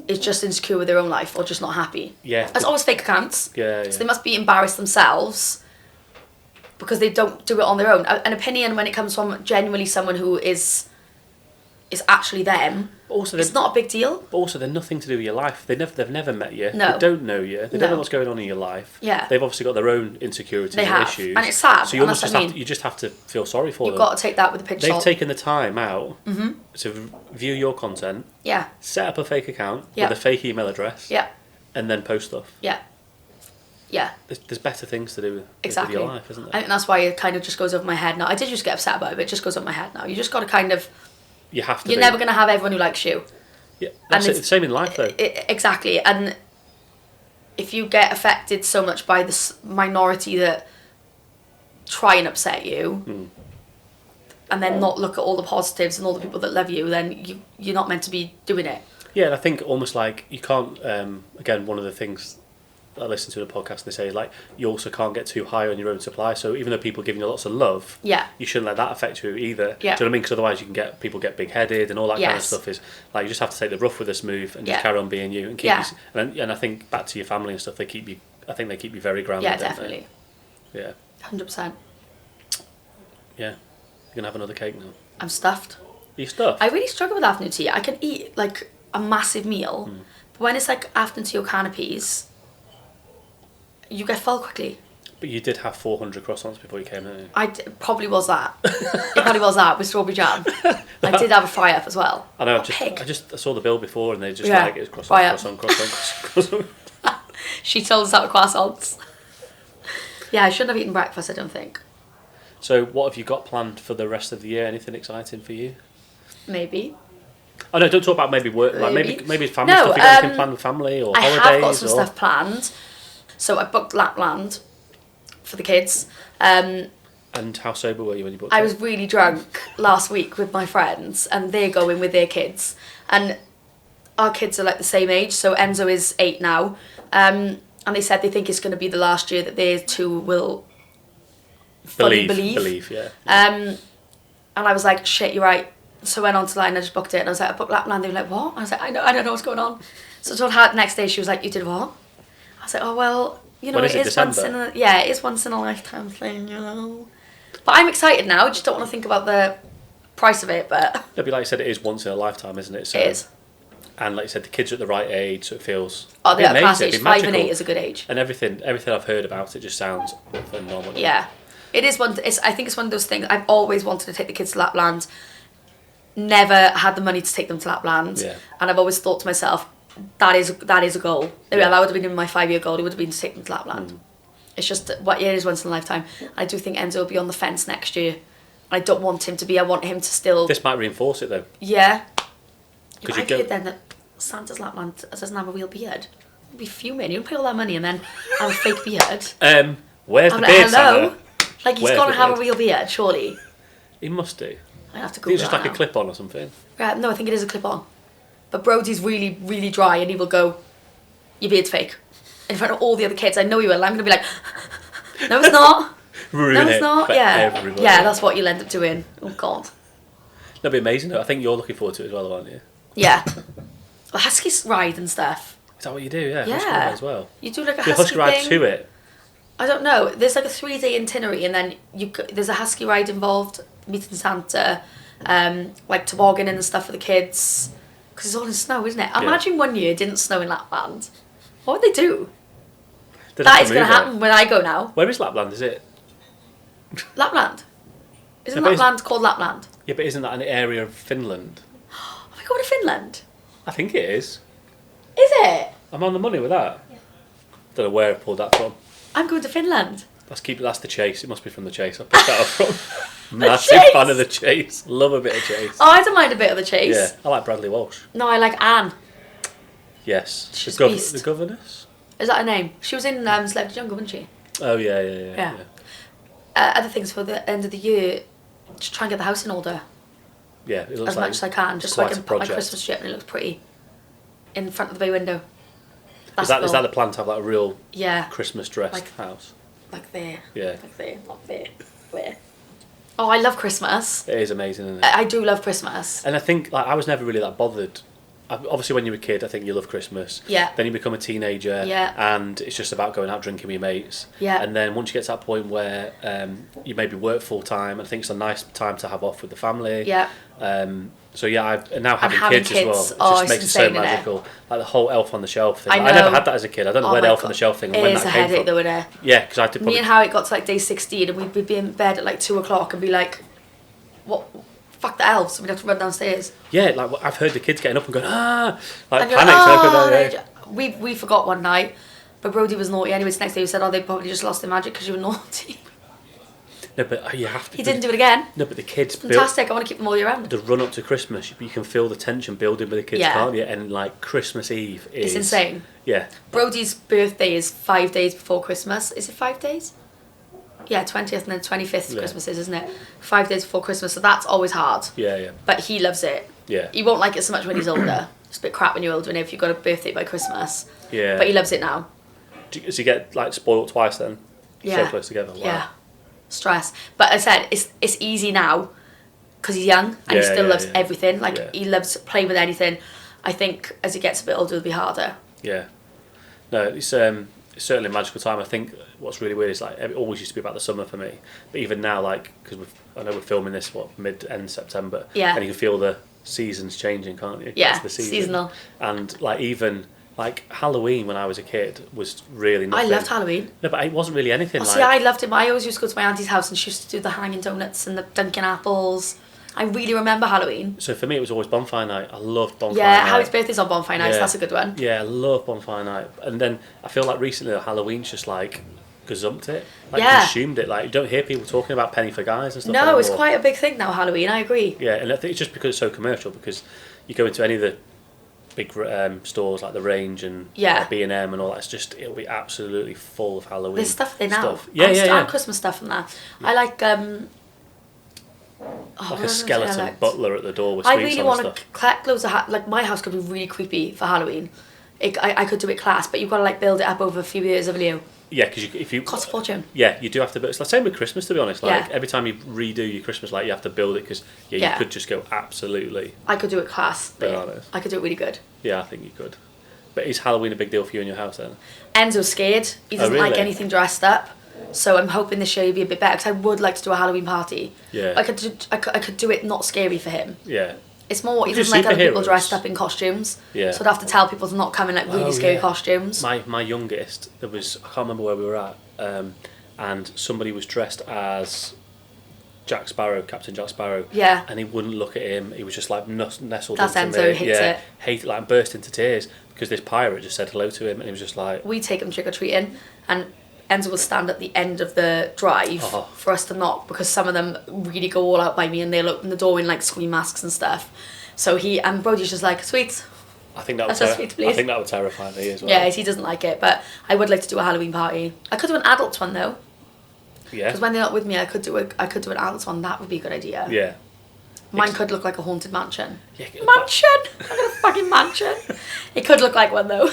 is just insecure with their own life or just not happy. Yeah. There's always fake accounts. Yeah, So they must be embarrassed themselves because they don't do it on their own. An opinion when it comes from genuinely someone who is actually them, Also, it's not a big deal. But also, they're nothing to do with your life. They've never met you. No. They don't know you. They don't No. know what's going on in your life. Yeah. They've obviously got their own insecurities They and have. issues. And it's sad, So you and almost that's just what I have mean. you just have to feel sorry for You've them. got to take that with a pinch of They've salt. taken the time out to view your content, Yeah, set up a fake account Yeah. with a fake email address, yeah, and then post stuff. yeah, yeah. There's better things to do with Exactly. your life, isn't I there? think that's why it kind of just goes over my head now. I did just get upset about it, but it just goes over my head now. You just got to kind of... You have to. You're never going to have everyone who likes you. Yeah, that's and it. Same in life, though. Exactly. And if you get affected so much by this minority that try and upset you, and then not look at all the positives and all the people that love you, then you're not meant to be doing it. Yeah, and I think almost like you can't. Again, one of the things I listen to in a podcast, they say like you also can't get too high on your own supply. So even though people are giving you lots of love, Yeah. you shouldn't let that affect you either. Yeah. Do you know what I mean? Because otherwise you can get people get big headed and all that kind of Yes. stuff. Is like you just have to take the rough with the smooth and just Yeah. carry on being you and keep. Yeah. And I think back to your family and stuff, they keep you. I think they keep you very grounded. Yeah, don't they? definitely. Yeah, 100%. yeah. You're gonna have another cake now. I'm stuffed. You stuff. I really struggle with afternoon tea. I can eat like a massive meal, but when it's like afternoon tea or canapes, you get full quickly. But you did have 400 croissants before you came in. Probably was that. It probably was that with strawberry jam. I did have a fry up as well. I know. What pig. I saw the bill before and they just Yeah. like it's croissant, Fry up. croissant. She told us that with croissants. Yeah, I shouldn't have eaten breakfast, I don't think. So, what have you got planned for the rest of the year? Anything exciting for you? Maybe. Oh no, don't talk about maybe work. Like Maybe. maybe family No, stuff. You got anything planned with family or I holidays? have got some or... stuff planned. So I booked Lapland for the kids. And how sober were you when you booked I it? was really drunk last week with my friends, and they're going with their kids. And our kids are like the same age, so Enzo is 8 now. And they said they think it's going to be the last year that they two will fully believe. Believe, yeah. And I was like, shit, you're right. So I went on to line, I just booked it, and I was like, I booked Lapland. They were like, what? I was like, I don't know what's going on. So I told her the next day, she was like, you did what? I was like, oh well, you know, When is it, it is once in December? it is once in a lifetime thing, you know. But I'm excited now. I just don't want to think about the price of it, but It'd be like you said, it is once in a lifetime, isn't it? So, it is. And like you said, the kids are at the right age, so it feels. Oh, they're it'd be at class amazing, age. it'd be 5 and magical. 8 is a good age. And everything I've heard about it just sounds phenomenal. Yeah, it is one. I think it's one of those things. I've always wanted to take the kids to Lapland. Never had the money to take them to Lapland, Yeah. and I've always thought to myself, that is a goal. Yeah. That would have been in my 5-year goal. It would have been to take them to Lapland. It's just what it is once in a lifetime. I do think Enzo will be on the fence next year. I don't want him to be. I want him to still. This might reinforce it though. Yeah. Because I you go. hear then that Santa's Lapland doesn't have a real beard. You'd be fuming. You'd pay all that money and then have a fake beard. Where's I'm the like, beard, hello? Santa? Like, he's Where's got to the have a beard? real beard, surely. He must do. I have to I go. think it's just like a clip-on or something. No, I think it is a clip-on. But Brody's really, really dry, and he will go, your beard's fake. In front of all the other kids, I know he will. I'm going to be like, no, it's not. Ruin No, it it's not. for Yeah. everybody. Yeah, that's what you'll end up doing. Oh, God. That'd be amazing though. I think you're looking forward to it as well, aren't you? Yeah. Well, Husky's ride and stuff. Is that what you do? Yeah. Yeah. Husky ride as well. You do like a The Husky Husky ride thing. to it. I don't know. There's like a 3-day itinerary, and then there's a Husky ride involved, meeting Santa, like toboggan and stuff for the kids, because it's all in snow, isn't it? Yeah. Imagine one year it didn't snow in Lapland. What would they do? They'd That have is to going to move it. happen when I go now. Where is Lapland? Is it? Lapland. Isn't Yeah, but Lapland called Lapland? Yeah, but isn't that an area of Finland? Are we going to Finland? I think it is. Is it? I'm on the money with that. Don't know where I pulled that from. I'm going to Finland. That's the Chase. It must be from the Chase. I picked that up from. Massive Chase? fan of the Chase. Love a bit of Chase. Oh, I don't mind a bit of the chase. Yeah, I like Bradley Walsh. No, I like Anne. Yes. She's the, a beast. the governess? Is that her name? She was in Celebrity Jungle, wasn't she? Oh, yeah. Yeah. Other things for the end of the year, just try and get the house in order Yeah, it looks as like much as I can, just so I quite can a put my project. Christmas tree up and it looks pretty in front of the bay window. Is that the plan to have like a real Christmas dressed Like- house? Like there. Yeah. Like there. Not there. Where? Oh, I love Christmas. It is amazing, isn't it? I do love Christmas. And I think like I was never really that bothered. Obviously, when you're a kid, I think you love Christmas. Yeah. Then you become a teenager. Yeah. And it's just about going out drinking with your mates. Yeah. And then once you get to that point where you maybe work full time, I think it's a nice time to have off with the family. Yeah. So yeah, now having having kids as kids, well, oh, it just it's makes it so insane, innit? magical. Like the whole Elf on the Shelf thing. I I never know. had that as a kid. I don't know Oh where the my Elf on God. the Shelf thing and It when is that a came headache from. though, innit? Yeah, because I had to Me probably. and Harriet got to like day 16 and we'd be in bed at like 2 o'clock and be like, what? Fuck the elves. We'd have to run downstairs. Yeah, like I've heard the kids getting up and going like And you're panicked. we forgot one night, but Brody was naughty anyway. The next day we said, oh, they probably just lost their magic because you were naughty. No, but you have to. He didn't do it again. No, but the kids. Fantastic. I want to keep them all year round. The run up to Christmas, you can feel the tension building with the kids, Yeah. can't you? And like Christmas Eve is. It's insane. Yeah. Brody's birthday is 5 days before Christmas. Is it 5 days? Yeah, 20th and then 25th Yeah. Christmas is, isn't it? 5 days before Christmas, so that's always hard. Yeah, yeah. But he loves it. Yeah. He won't like it so much when he's older. It's a bit crap when you're older, and if you've got a birthday by Christmas. Yeah. But he loves it now. Does he get like spoiled twice then? Yeah. So close together. Wow. Yeah. Stress. But I said, it's easy now because he's young and he Yeah, still yeah, loves yeah. everything. Like, Yeah. he loves playing with anything. I think as he gets a bit older, it'll be harder. Yeah. No, it's certainly a magical time. I think what's really weird is like it always used to be about the summer for me, but even now, like because I know we're filming this mid-end September, Yeah. and you can feel the seasons changing, can't you? Yeah, It's the season. seasonal. And like even like Halloween when I was a kid was really nothing. I loved Halloween. No, but it wasn't really anything. Oh, like see, I loved it. I always used to go to my auntie's house and she used to do the hanging donuts and the Dunkin' apples. I really remember Halloween. So for me, it was always bonfire night. I loved bonfire Yeah, night. Harry's birthday's on bonfire night, so Yeah. that's a good one. Yeah, I love bonfire night. And then I feel like recently Halloween's just like gazumped it, like Yeah. consumed it. Like you don't hear people talking about penny for guys and stuff. No, anymore. it's quite a big thing now, Halloween, I agree. Yeah, and I think it's just because it's so commercial. Because you go into any of the big stores like the Range and Yeah. B&M and all that. It'll be absolutely full of Halloween. There's stuff there now. Stuff. Yeah, yeah. And Christmas stuff and that. I like Like a skeleton butler at the door with I sweets really on want and to stuff. collect loads of like my house could be really creepy for Halloween. I could do it class, but you've got to like build it up over a few years, haven't you? Yeah, because if you Costs a fortune. Yeah, you do have to. But it's the same with Christmas, to be honest. Like Yeah. every time you redo your Christmas light, you have to build it because Yeah. you could just go absolutely. I could do it class. But Bananas. I could do it really good. Yeah, I think you could. But is Halloween a big deal for you in your house then? Enzo's scared. He doesn't like really? anything dressed up. So I'm hoping this year will be a bit better because I would like to do a Halloween party. Yeah. I could do it not scary for him. Yeah. It's more, he Do doesn't like other people superheroes. dressed up in costumes. Yeah. So I'd have to tell people to not come in like really Oh, scary yeah. costumes. My youngest, I can't remember where we were at, and somebody was dressed as Jack Sparrow, Captain Jack Sparrow. Yeah. And he wouldn't look at him. He was just like nestled That's into Enzo, me. he hates yeah, it. Hated like and burst into tears because this pirate just said hello to him, and he was just like, We take them trick-or-treating and Enzo will stand at the end of the drive Oh. for us to knock because some of them really go all out by me and they'll open the door in like scream masks and stuff. So and Brody's just like, sweet. I think that would That's a sweet please. I think that would terrify me as well. Yeah, he doesn't like it, but I would like to do a Halloween party. I could do an adult one though, Yeah. because when they're not with me, I could do an adult one. That would be a good idea. Yeah. Mine could look like a haunted mansion. Yeah. Mansion! I got a fucking mansion. It could look like one though.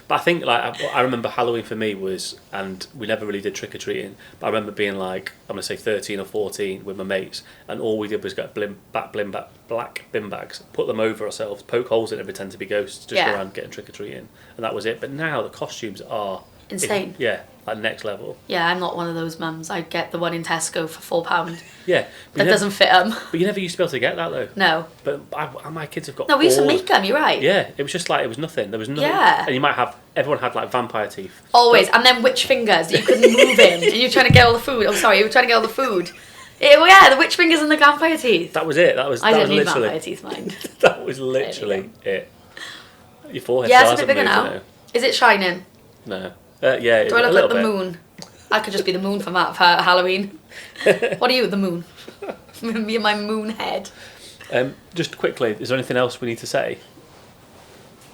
But I think like I remember Halloween for me was, and we never really did trick or treating. But I remember being like, I'm gonna say 13 or 14 with my mates, and all we did was get black bin bags, put them over ourselves, poke holes in it, and pretend to be ghosts, just Yeah. go around getting trick or treating, and that was it. But now the costumes are Insane. Yeah, like next level. Yeah, I'm not one of those mums. I'd get the one in Tesco for £4. Yeah. That doesn't fit them. But you never used to be able to get that though. No. But my kids have got. No, we used to all- make them, you're right. Yeah, it was just like it was nothing. There was nothing. Yeah. And you might have everyone had like vampire teeth. Always. And then witch fingers that you couldn't move in. And you're trying to get all the food. Oh, sorry, you were trying to get all the food. Well, yeah, the witch fingers and the vampire teeth. That was it. That was. I that didn't was need literally. vampire teeth, mind. That was literally it. Your forehead. Yeah, it's a still bit bigger hasn't now. moved, Is it shining? you know. No. Yeah. Do I a look little like the bit. moon? I could just be the moon for Halloween. What are you, the moon? Me and my moon head. Just quickly, is there anything else we need to say?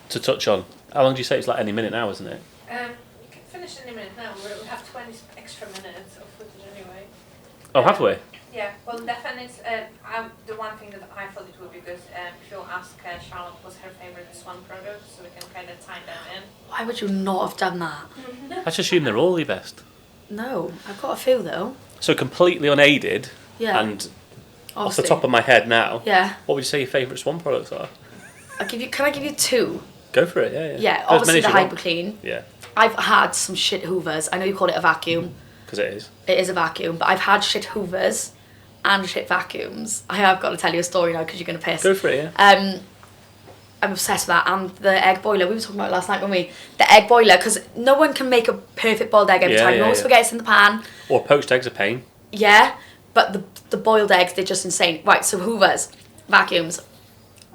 To touch on. How long do you say? It's like any minute now, isn't it? You can finish in a minute now. We have 20 extra minutes of footage anyway. Oh, have we? Yeah. Yeah, well, definitely, the one thing that I thought it would be good, if you ask Charlotte what's her favourite Swan product, so we can kind of tie that in. Why would you not have done that? I just assume they're all the best. No, I've got a few though. So completely unaided, Yeah. and off Obviously. the top of my head now, Yeah. what would you say your favourite Swan products are? Can I give you two? Go for it, yeah. Yeah, As obviously many the as you want. Hyper Clean. Yeah, I've had some shit hoovers. I know you call it a vacuum. because it is. It is a vacuum, but I've had shit hoovers and shit vacuums. I have got to tell you a story now because you're going to piss. Go for it, yeah. I'm obsessed with that. And the egg boiler, we were talking about it last night, weren't we? The egg boiler, because no one can make a perfect boiled egg every Yeah, time. You yeah, always yeah. forget it's in the pan. Or poached eggs are pain. Yeah, but the boiled eggs, they're just insane. Right, so hoovers, vacuums.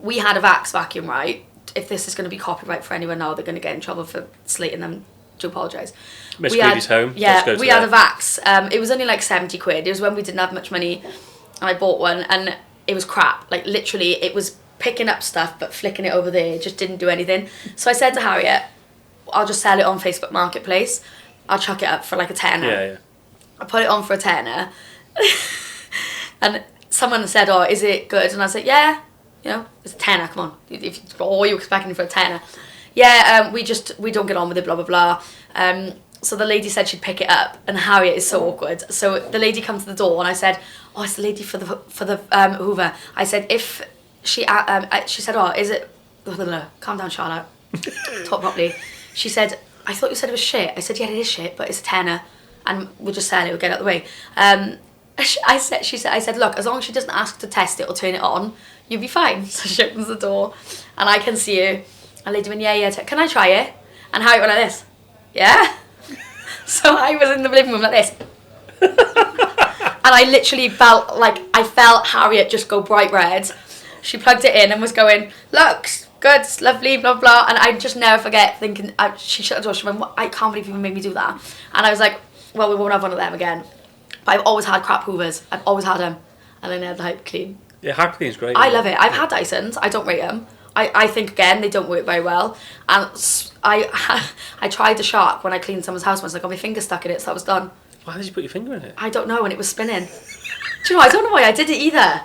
We had a Vax vacuum, right? If this is going to be copyright for anyone now, they're going to get in trouble for slating them. Do apologise. Miss We had- Greedy's home. Let's Yeah, go to we had a there. Vax. It was only like 70 quid. It was when we didn't have much money, and I bought one, and it was crap. Like literally, it was picking up stuff but flicking it over there. It just didn't do anything. So I said to Harriet, I'll just sell it on Facebook Marketplace. I'll chuck it up for like a tenner. Yeah. I put it on for a tenner, and someone said, "Oh, is it good?" And I said, "Yeah, you know, it's a tenner. Come on, if all you're expecting for a tenner." Yeah, we don't get on with it. Blah blah blah. So the lady said she'd pick it up, and Harriet is so awkward. So the lady comes to the door, and I said, "Oh, it's the lady for the Hoover." I said, "If she said, oh, is it?" Calm down, Charlotte. Talk properly. She said, "I thought you said it was shit." I said, "Yeah, it is shit, but it's a tenner, and we'll just sell it. We'll get it out of the way." I said, "Look, as long as she doesn't ask to test it or turn it on, you'll be fine." So she opens the door, and I can see her. And lady went, "Yeah, can I try it?" And Harriet went like this, "Yeah." So I was in the living room like this. And I literally felt Harriet just go bright red. She plugged it in and was going, "Looks good, it's lovely, blah, blah." And I just never forget thinking, she shut the door, she went, "I can't believe you made me do that." And I was like, well, we won't have one of them again. But I've always had crap hoovers. I've always had them. And then I had the Hyper Clean. Yeah, Hyper Clean's great. I love it. I've had Dysons. I don't rate them. I think, again, they don't work very well. And I tried the Shark when I cleaned someone's house once. I got my finger stuck in it, so that was done. Why did you put your finger in it? I don't know, and it was spinning. Do you know, I don't know why I did it either. And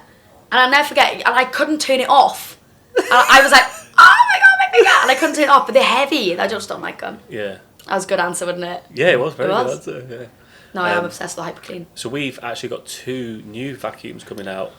I'll never forget, and I couldn't turn it off. And I was like, "Oh my God, my finger!" And I couldn't turn it off, but they're heavy. I just don't like them. Yeah. That was a good answer, wasn't it? Yeah, it was very It good was. answer. Yeah. No, I am obsessed with Hyper Clean. So we've actually got 2 new vacuums coming out.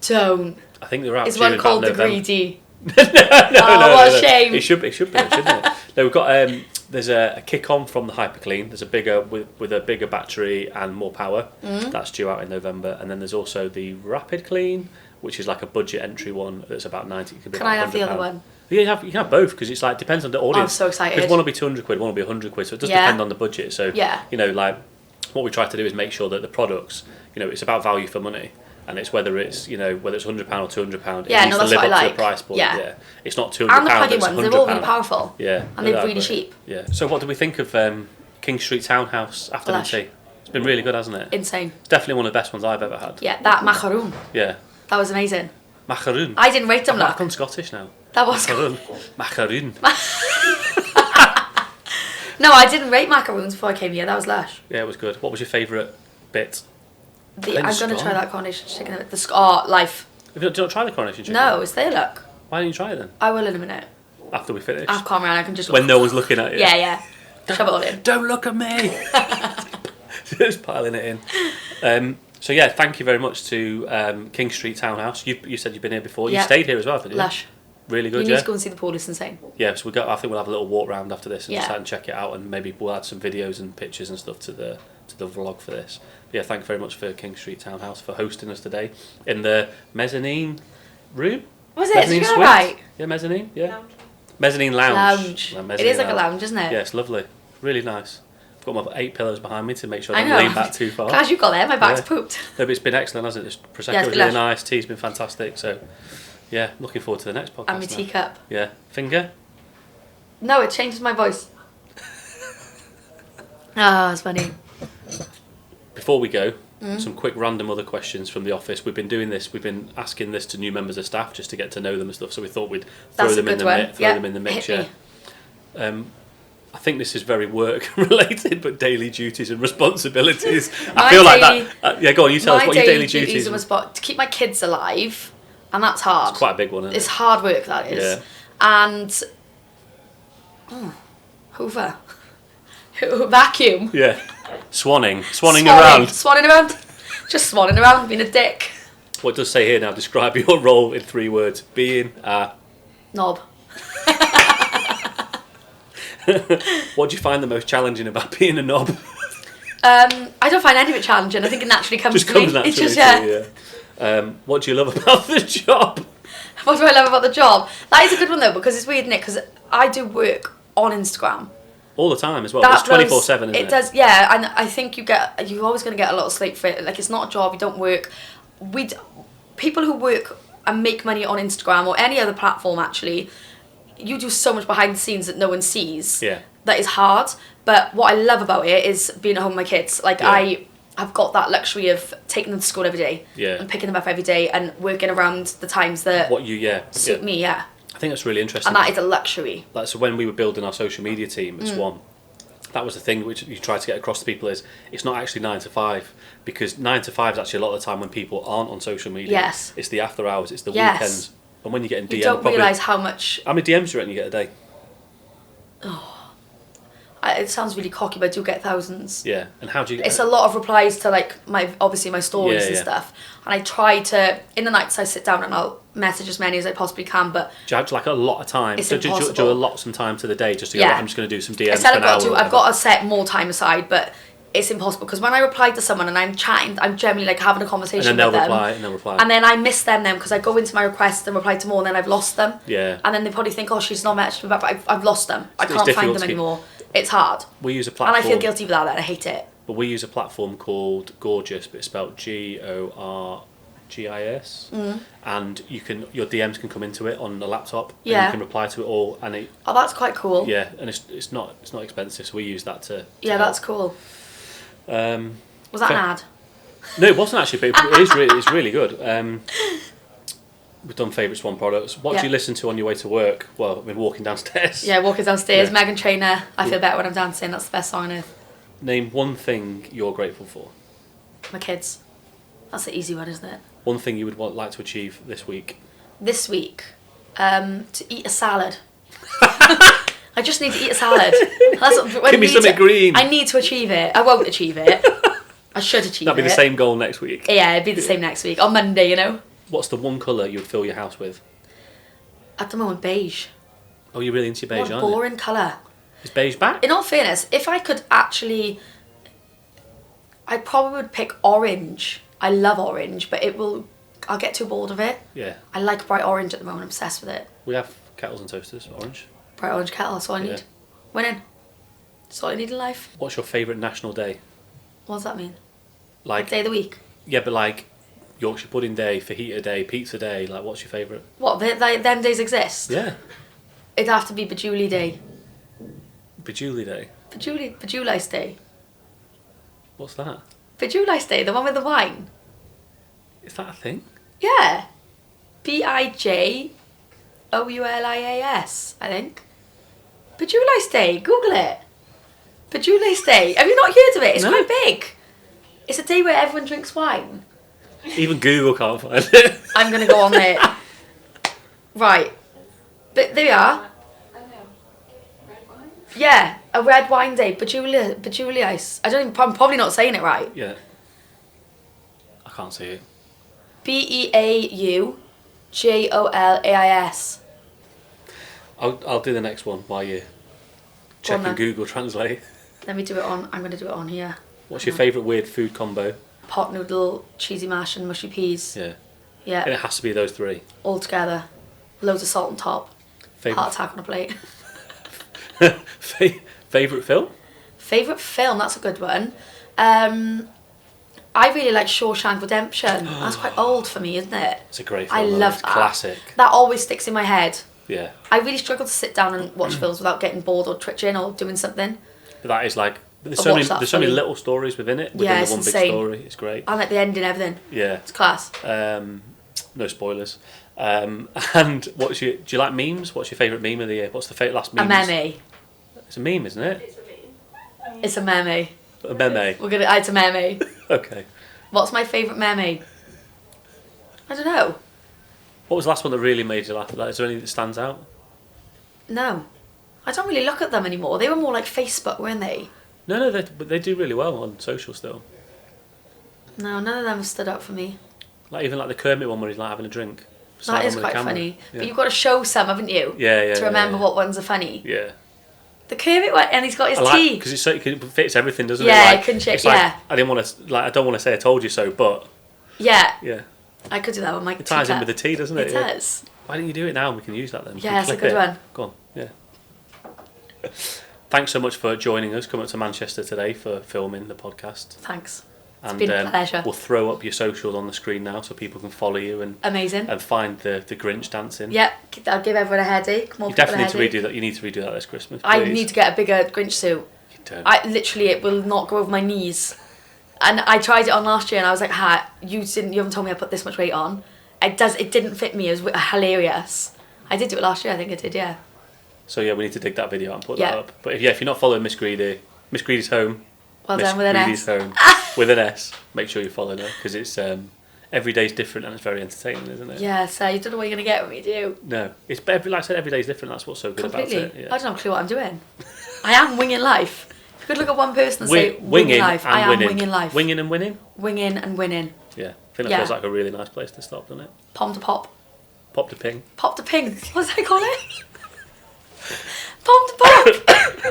Don't. I think they're out. Is due one in called about the November. Greedy? no, what a shame. It should be, shouldn't it? No, we've got there's a kick on from the Hyper Clean. There's a bigger with a bigger battery and more power. That's due out in November, and then there's also the Rapid Clean, which is like a budget entry one that's about 90. It could be Can about I have the £100. other one? Yeah, you can have both because it's like depends on the audience. I'm so excited. Because one will be 200 quid, one will be 100 quid, so it does Yeah. depend on the budget. So Yeah. you know, like what we try to do is make sure that the products, you know, it's about value for money. And it's whether it's £100 or £200. Yeah, it needs no, to that's live what I up to like. the price point. Yeah. Yeah, it's not £200. And the plug-in it's ones, they're all really £100. powerful. Yeah, And they're they are really great. cheap. Yeah. So what do we think of King Street Townhouse afternoon Lush. tea? It's been really good, hasn't it? Insane. It's definitely one of the best ones I've ever had. Yeah, that Macaroon. Yeah. That was amazing. Macaroon. I didn't rate them, I've look. gone Scottish now. That was Macaroon. Macaroon. No, I didn't rate macaroons before I came here. That was lush. Yeah, it was good. What was your favourite bit? I'm think going to Scone. try that coronation chicken. Life. Do you not try the coronation chicken? No, it's there, look. Why don't you try it then? I will in a minute. After we finish. I'll calm around. I can just... When no one's looking at you. Yeah. Shove it all in. Don't look at me. Just piling it in. So yeah, thank you very much to King Street Townhouse. You said you've been here before. Yeah. You stayed here as well, didn't you? Lush. Really You good, need yeah. to go and see the pool. It's insane. Yeah, so I think we'll have a little walk round after this and Yeah. just and check it out, and maybe we'll add some videos and pictures and stuff to the vlog for this. But yeah, thanks very much for King Street Townhouse for hosting us today in the mezzanine room. Was it? Mezzanine Did you suite? go right? Yeah, mezzanine. Yeah, Lounge. mezzanine lounge. Lounge. No, It mezzanine is like a lounge, isn't it? Yeah, it's lovely. Really nice. I've got my 8 pillows behind me to make sure I I don't know. lean back too far. Glad you got there. My back's Yeah. pooped. No, but it's been excellent, hasn't it? This Prosecco Yeah, it's was been really lush. nice. Tea's been fantastic. So, yeah, looking forward to the next podcast. And my now. teacup. Yeah, finger. No, it changes my voice. Ah, it's funny. Before we go, some quick random other questions from the office. We've been doing this. We've been asking this to new members of staff just to get to know them and stuff. So we thought we'd throw That's a them in good the one. mix. Throw Yeah, them in the mix. hit Yeah. I think this is very work related, but daily duties and responsibilities. I My feel daily- like that. Yeah, go on. You tell us what your daily duties. are to keep my kids alive, and that's hard. It's quite a big one, isn't It's it? hard work, that is. Yeah. And Hoover, vacuum, Yeah. Swanning around. swanning around, just swanning around, being a dick. What it does say here now? Describe your role in 3 words. Being a. Knob. What do you find the most challenging about being a knob? I don't find any of it challenging. I think it naturally comes Just to comes me. naturally. It's just, to you, yeah. What do you love about the job? What do I love about the job? That is a good one though, because it's weird, Nick, because I do work on Instagram. All the time as well. That It's 24/7, isn't it? It does, yeah, and I think you're always going to get a lot of sleep for it. Like, it's not a job, you don't work. People who work and make money on Instagram or any other platform, actually, you do so much behind the scenes that no one sees. Yeah. That is hard. But what I love about it is being at home with my kids. Like, Yeah. I've got that luxury of taking them to school every day. Yeah. And picking them up every day and working around the times that suit me, yeah. I think that's really interesting. And that is a luxury. Like, so when we were building our social media team at Swan, that was the thing which you try to get across to people is it's not actually 9 to 5, because 9 to 5 is actually a lot of the time when people aren't on social media. Yes. It's the after hours, it's the Yes. weekends. And when you get in DM, You don't probably, realise how much... how many DMs do you reckon you get a day? It sounds really cocky, but I do get thousands. Yeah. And how do you get It's a lot of replies to, like, my stories and Yeah. stuff. And I try to... In the nights I sit down and I'll message as many as I possibly can, but... Do you have like a lot of time? It's do you impossible. allot some time to the day just to go, Yeah. "Right, I'm just going to do some DMs I for said an hour? or I've whatever." got to set more time aside, but it's impossible. Because when I reply to someone and I'm chatting, I'm generally, like, having a conversation And then with they'll them. reply, and they'll reply. And then I miss them then because I go into my requests and reply to more and then I've lost them. Yeah. And then they probably think, oh, she's not messaged me back, but I've lost them. I It's can't difficult find to them keep- anymore. It's hard. We use a And platform. I feel guilty for that, and I hate it. But we use a platform called Gorgeous, but it's spelled GORGIS, and your DMs can come into it on the laptop. And Yeah. you can reply to it all, and it, Oh, that's quite cool. yeah, and it's not expensive, so we use that to Yeah, help. that's cool. Um, Was that Okay. an ad? no, it wasn't actually, but it's really good. We've done favourite Swan products. What do Yeah. you listen to on your way to work? Well, I've been walking downstairs. Yeah, walking downstairs, Yeah. Meghan Trainor, I feel better when I'm dancing, that's the best song on earth. Name one thing you're grateful for. My kids. That's the easy one, isn't it? One thing you would like to achieve this week. This week, to eat a salad. I just need to eat a salad. Give me something green. I need to achieve it. I won't achieve it. I should achieve That'd be it. the same goal next week. Yeah, it'd be the same next week. On Monday, you know? What's the one colour you'd fill your house with? At the moment, beige. Oh, you're really into your beige, What a aren't you? boring colour. Is beige back? In all fairness, if I could actually... I probably would pick orange. I love orange, but I'll get too bored of it. Yeah. I like bright orange at the moment. I'm obsessed with it. We have kettles and toasters, orange. Bright orange kettle, that's all I need. Yeah. Winning. That's all I need in life. What's your favourite national day? What does that mean? Like, Day of the week. yeah, but like Yorkshire Pudding Day, Fajita Day, Pizza Day. Like, what's your favourite? What, them days exist? Yeah. It'd have to be Bajuli Day. Bajuli Day. Bajulice Day. What's that? Bajulice Day, the one with the wine. Is that a thing? Yeah. Bijoulias, I think. Bajulice Day, Google it. Bajulice Day. Have you not heard of it? It's No. quite big. It's a day where everyone drinks wine. Even Google can't find it. I'm going to go on there. Right. But there we are. I know. Red wine? Yeah, a red wine day. Bajulice. I'm probably not saying it right. Yeah. I can't see it. Beaujolais. I'll do the next one while you're Go on checking then. Google Translate. Let me do it on. I'm going to do it on here. What's your favourite weird food combo? Pot noodle, cheesy mash, and mushy peas. Yeah. And Yeah, it has to be those three. all together. Loads of salt on top. Heart attack on a plate. Favourite film? Favourite film? That's a good one. I really like Shawshank Redemption. That's quite old for me, isn't it? It's a great film. I though. love It's that. classic. That always sticks in my head. Yeah. I really struggle to sit down and watch films without getting bored or twitching or doing something. But that is like there's I so many watched that there's so many fully. little stories within it. Within Yeah, the it's one big insane. story. It's great. I like the ending and everything. Yeah. It's class. No spoilers. And do you like memes? What's your favourite meme of the year? What's the last meme? A meme. It's a meme, isn't it? It's a meme. It's a meme. A meme. It's a meme. Okay. What's my favourite meme? I don't know. What was the last one that really made you laugh? Like, is there any that stands out? No. I don't really look at them anymore. They were more like Facebook, weren't they? No, but they do really well on social still. No, none of them have stood up for me. Like even like the Kermit one where he's like having a drink. That is quite funny. Yeah. But you've got to show some, haven't you? Yeah. To remember what ones are funny. Yeah. The Kermit one, and he's got his I tea. Because it's so it fits everything, doesn't it? Like, couldn't you? It's like, I didn't want to I don't want to say I told you so, but yeah. I could do that with my. It ties in with the tea, doesn't it? It does. Why don't you do it now? We can use that then. Yeah, it's a good one. Go on. Yeah. Thanks so much for joining us. Coming up to Manchester today for filming the podcast. Thanks. It's been a pleasure. We'll throw up your socials on the screen now so people can follow you and amazing and find the Grinch dancing. Yeah, I'll give everyone a headache. More you definitely need to redo that. You need to redo that this Christmas. Please. I need to get a bigger Grinch suit. You don't. It will not go over my knees. And I tried it on last year and I was like, you haven't told me I put this much weight on. It didn't fit me. It was hilarious. I did do it last year. I think I did. Yeah. So yeah, we need to dig that video out and put that up. But if you're not following Miss Greedy's home. Well done with an Greedy's S. Home with an S. Make sure you follow her because it's every day's different and it's very entertaining, isn't it? Yeah, so you don't know what you're going to get with me, do you? No, it's like I said, every day's different. That's what's so good about it. Yeah. I don't have a clue what I'm doing. I am winging life. If you could look at one person and say winging life, I am winging life. Winging and winning. Winging and winning. Yeah, I think that feels like a really nice place to stop, doesn't it? Pom to pop. Pop to ping. Pop to ping. What does I call it? Pom to pop.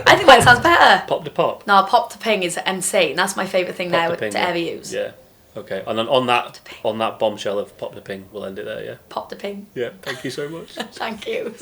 I think that sounds better. Pop to pop. No, pop to ping is insane. That's my favourite thing to ever use. Yeah. Okay. And then on that bombshell of pop to ping, we'll end it there. Yeah. Pop to ping. Yeah. Thank you so much. Thank you.